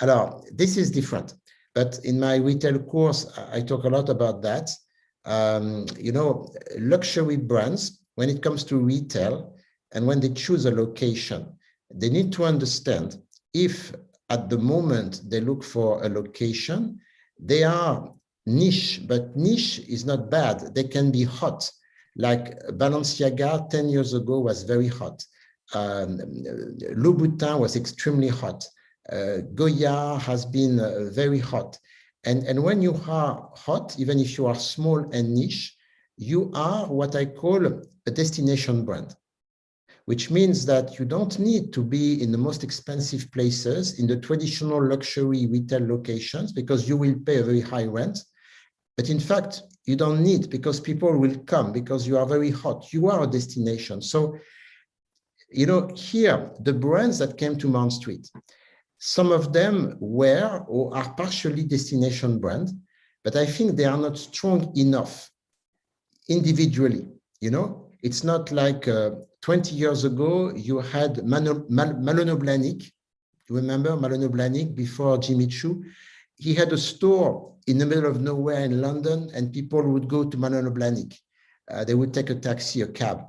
Alors, this is different. But in my retail course, I talk a lot about that. Luxury brands, when it comes to retail and when they choose a location, they need to understand if at the moment they look for a location, they are niche, but niche is not bad. They can be hot. Like Balenciaga 10 years ago was very hot. Louboutin was extremely hot. Goya has been very hot. And when you are hot, even if you are small and niche, you are what I call a destination brand, which means that you don't need to be in the most expensive places, in the traditional luxury retail locations, because you will pay a very high rent. But in fact, you don't need, because people will come because you are very hot. You are a destination. So, here, the brands that came to Mount Street, some of them were or are partially destination brands, but I think they are not strong enough individually. It's not like 20 years ago, you had Malone Blahnik. You remember Malone Blahnik before Jimmy Choo? He had a store in the middle of nowhere in London, and people would go to Malone Blahnik. They would take a taxi, a cab.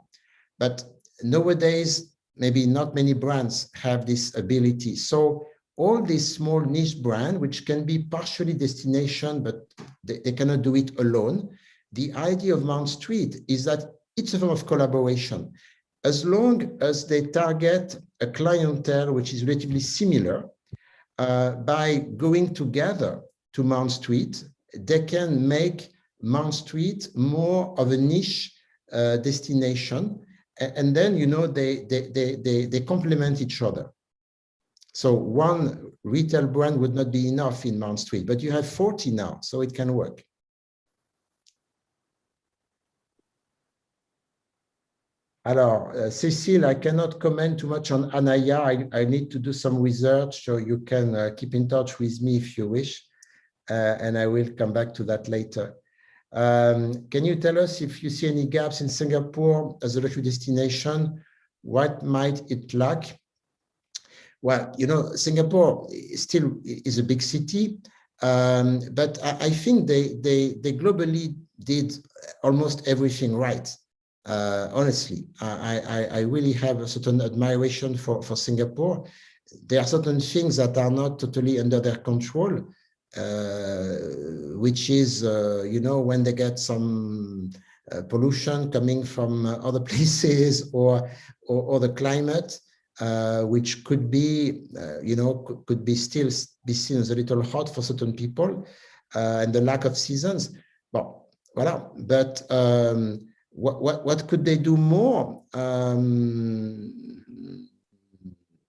But nowadays, maybe not many brands have this ability. So all these small niche brands, which can be partially destination, but they cannot do it alone. The idea of Mount Street is that it's a form of collaboration. As long as they target a clientele which is relatively similar. By going together to Mount Street, they can make Mount Street more of a niche destination, and then they complement each other. So one retail brand would not be enough in Mount Street, but you have 40 now, so it can work. Alors, Cécile, I cannot comment too much on Anaya. I need to do some research, so you can keep in touch with me if you wish, and I will come back to that later. Can you tell us if you see any gaps in Singapore as a luxury destination? What might it lack? Well, Singapore still is a big city, but I think they globally did almost everything right. Honestly, I really have a certain admiration for Singapore. There are certain things that are not totally under their control, which is, when they get some pollution coming from other places or the climate, which could be, could be still be seen as a little hot for certain people, and the lack of seasons. Well, voilà. But what could they do more?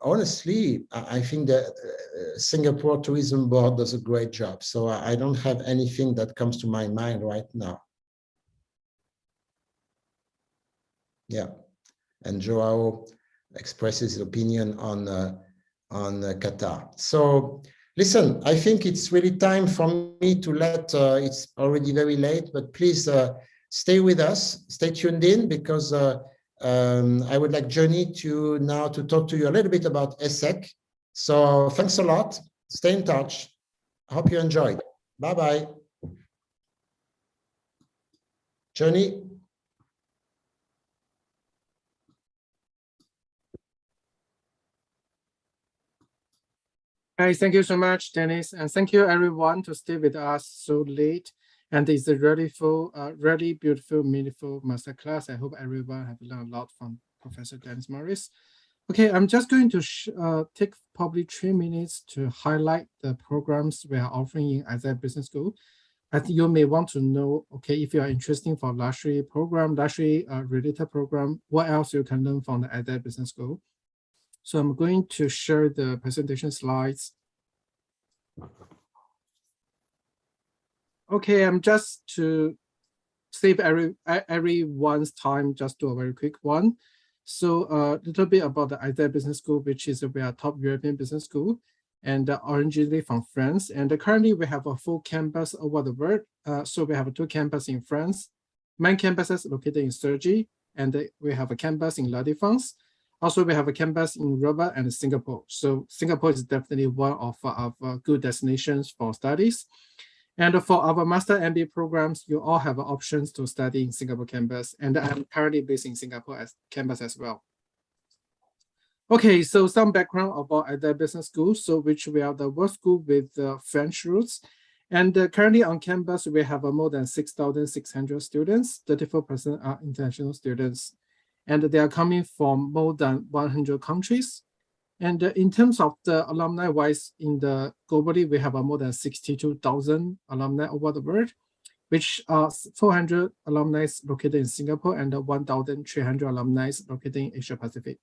Honestly, I think that Singapore Tourism Board does a great job. So I don't have anything that comes to my mind right now. Yeah, and Joao expresses his opinion on Qatar. So listen, I think it's really time for me to let, it's already very late, but please stay with us, stay tuned in, because I would like Johnny to talk to you a little bit about ESSEC. So thanks a lot. Stay in touch. I hope you enjoyed. Bye-bye. Johnny. Hi, thank you so much, Denis, and thank you everyone to stay with us so late. And it's a really full, really beautiful, meaningful masterclass. I hope everyone have learned a lot from Professor Denis Moritz. Okay, I'm just going to take probably 3 minutes to highlight the programs we are offering in ESSEC Business School. I think you may want to know, okay, if you are interested for luxury program, luxury related program, what else you can learn from the ESSEC Business School. So I'm going to share the presentation slides. Okay, I'm just to save everyone's time, just do a very quick one. So a little bit about the ESSEC Business School, which is we are top European business school, and originally from France. And currently we have a full campus over the world. So we have 2 campuses in France, main campuses located in Cergy, and we have a campus in La Défense. Also, we have a campus in Rabat and Singapore. So Singapore is definitely one of our good destinations for studies. And for our master MBA programs, you all have options to study in Singapore campus. And I'm currently based in Singapore campus as well. Okay, so some background about ESSEC Business School, so which we are the world school with French roots. And currently on campus, we have more than 6,600 students, 34% are international students. And they are coming from more than 100 countries. And in terms of the alumni-wise, globally, we have more than 62,000 alumni over the world, which are 400 alumni located in Singapore and 1,300 alumni located in Asia Pacific.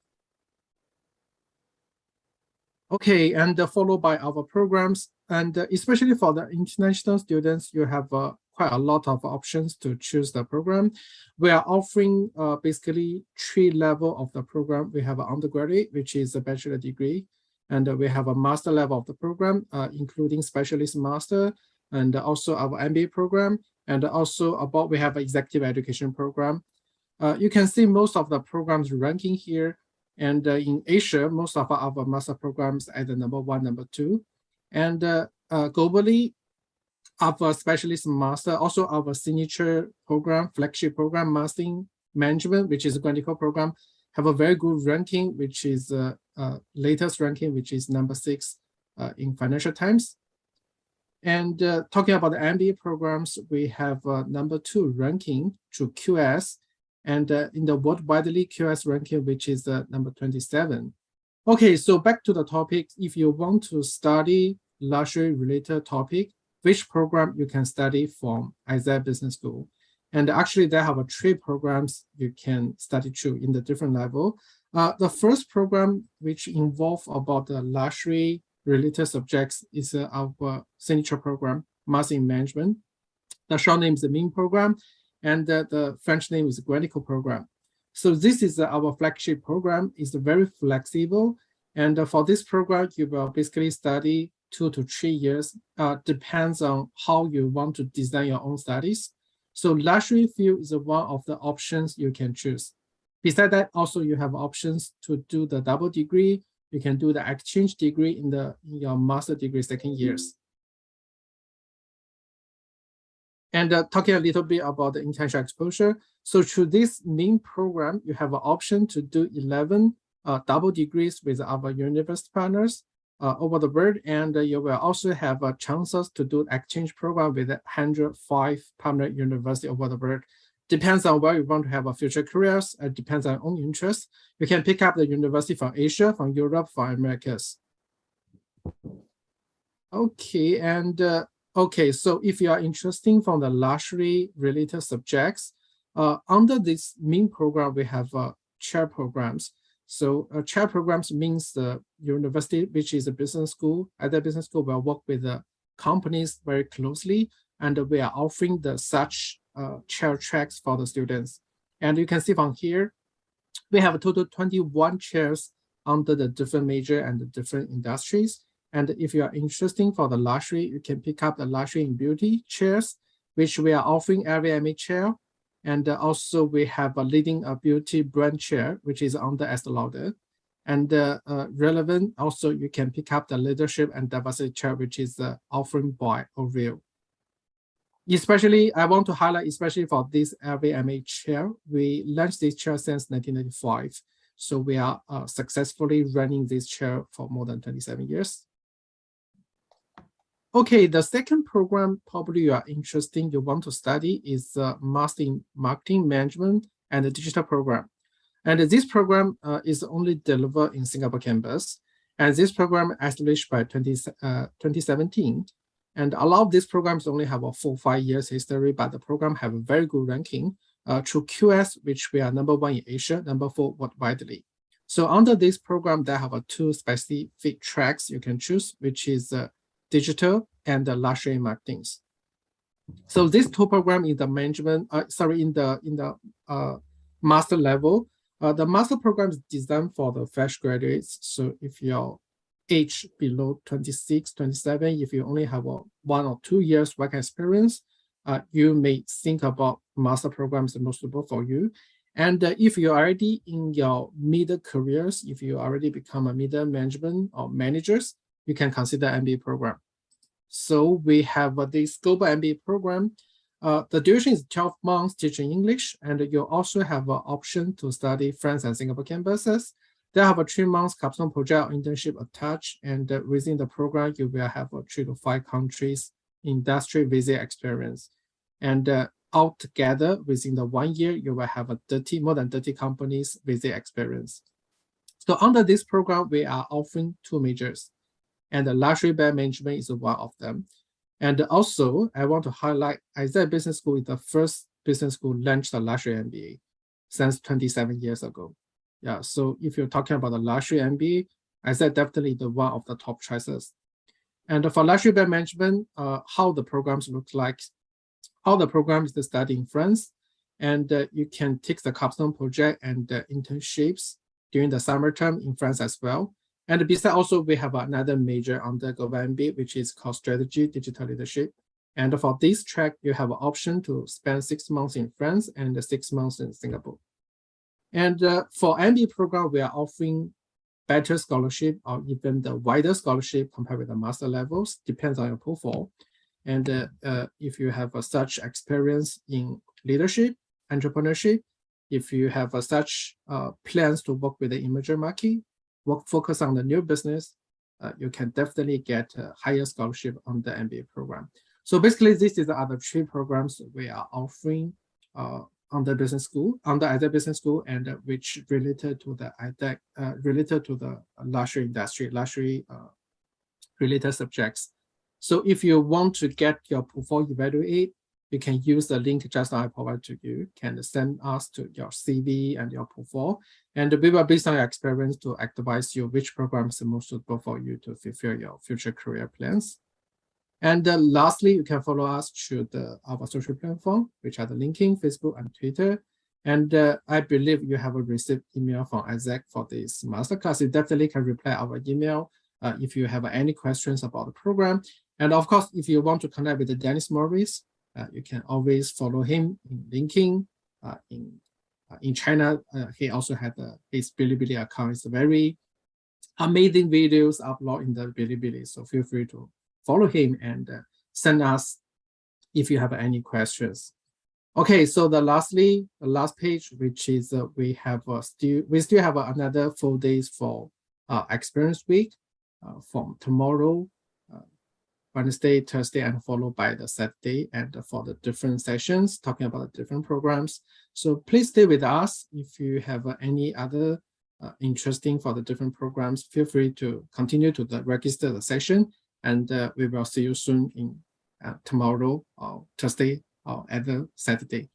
Okay, and followed by our programs, and especially for the international students, you have quite a lot of options to choose the program. We are offering basically 3 levels of the program. We have an undergraduate, which is a bachelor degree, and we have a master level of the program, including specialist master, and also our MBA program, and also we have an executive education program. You can see most of the programs ranking here. And in Asia, most of our master programs are the number 1, number 2. And globally, our specialist master, also our signature program, flagship program, Master in Management, which is a clinical program, have a very good ranking, which is latest ranking, which is number 6 in Financial Times. And talking about the MBA programs, we have number 2 ranking to QS. And in the worldwide QS ranking, which is number 27. Okay, so back to the topic. If you want to study luxury-related topic, which program you can study from ESSEC Business School? And actually, they have 3 programs you can study through in the different level. The first program, which involve about the luxury-related subjects, is our signature program, Master in Management. The short name is the MIN program, and the French name is the Granico program. So this is our flagship program. It's very flexible. And for this program, you will basically study 2 to 3 years, depends on how you want to design your own studies. So luxury field is one of the options you can choose. Besides that, also you have options to do the double degree. You can do the exchange degree in your master degree second years. And talking a little bit about the international exposure. So through this main program, you have an option to do 11 double degrees with our university partners over the world. And you will also have chances to do exchange program with 105 partner universities over the world. Depends on where you want to have a future careers. It depends on your own interests. You can pick up the university from Asia, from Europe, from Americas. Okay, and okay, so if you are interested from the luxury related subjects, under this main program, we have chair programs. So chair programs means the university, which is a business school, at the business school will work with the companies very closely, and we are offering such chair tracks for the students. And you can see from here, we have a total 21 chairs under the different major and the different industries. And if you are interested for the luxury, you can pick up the luxury and beauty chairs, which we are offering every MA chair. And also we have a leading beauty brand chair, which is under Estée Lauder. And relevant, also you can pick up the leadership and diversity chair, which is offering by Orville. Especially, I want to highlight, especially for this LVMH chair, we launched this chair since 1995. So we are successfully running this chair for more than 27 years. Okay, the second program probably you are interested, you want to study is Master in Marketing Management and the Digital program. And this program is only delivered in Singapore campus. And this program established by 2017. And a lot of these programs only have a 4-5 years history, but the program have a very good ranking through QS, which we are #1 in Asia, #4 worldwide. So under this program, they have 2 specific tracks you can choose, which is digital and the luxury marketing. So these 2 programs in the management, in the master level, the master program is designed for the fresh graduates. So if your age below 26, 27, if you only have 1 or 2 years work experience, you may think about master programs the most suitable for you. And if you're already in your middle careers, if you already become a middle management or managers, you can consider MBA program. So we have this global MBA program. The duration is 12 months teaching English, and you also have an option to study France and Singapore campuses. They have a 3 months capstone project internship attached, and within the program, you will have a 3 to 5 countries industry visit experience. And altogether, within the 1 year, you will have more than 30 companies visit experience. So under this program, we are offering 2 majors, and the luxury brand management is one of them. And also, I want to highlight ESSEC Business School is the first business school launched the luxury MBA since 27 years ago. Yeah, so if you're talking about the luxury MBA, ESSEC definitely the one of the top choices. And for luxury brand management, how the programs look like, how the program is studied in France, and you can take the capstone project and internships during the summer term in France as well. And besides, also we have another major on the global MBA, which is called Strategy Digital Leadership. And for this track, you have an option to spend 6 months in France and 6 months in Singapore. And for MBA program, we are offering better scholarship or even the wider scholarship compared with the master levels, depends on your profile. And if you have such experience in leadership, entrepreneurship, if you have such plans to work with the emerging market, focus on the new business, you can definitely get a higher scholarship on the MBA program. So basically, this is the other 3 programs we are offering on the business school, on the IDEC business school, and which related to the IDEC, related to the luxury industry, luxury related subjects. So if you want to get your portfolio evaluated, you can use the link just now I provided to you. Can send us to your CV and your portfolio, and we will, based on your experience, to advise you which program is the most suitable for you to fulfill your future career plans. And lastly, you can follow us through our social platform, which are the LinkedIn, Facebook, and Twitter. And I believe you have received email from ESSEC for this masterclass. You definitely can reply our email if you have any questions about the program. And of course, if you want to connect with Denis Moritz, you can always follow him in LinkedIn. In China, he also had his Bilibili account. It's very amazing videos uploaded in the Bilibili. So feel free to follow him and send us if you have any questions. Okay, so the last page, which is we still have another 4 days for experience week from tomorrow, Wednesday, Thursday, and followed by the Saturday, and for the different sessions talking about the different programs. So please stay with us. If you have any other interesting for the different programs, feel free to continue to register the session, and we will see you soon in tomorrow or Thursday or either Saturday.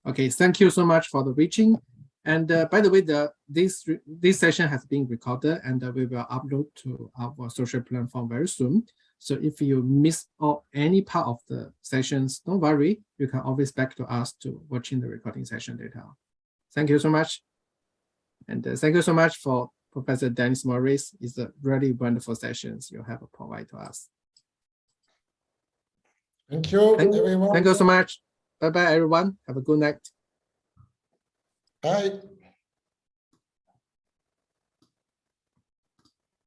Okay, thank you so much for the reaching. And by the way, this session has been recorded, and we will upload to our social platform very soon. So if you miss any part of the sessions, don't worry. You can always back to us to watching the recording session later on. Thank you so much. And thank you so much for Professor Denis Moritz. It's a really wonderful sessions you have provided to us. Thank you, everyone. Thank you so much. Bye-bye, everyone. Have a good night. Bye.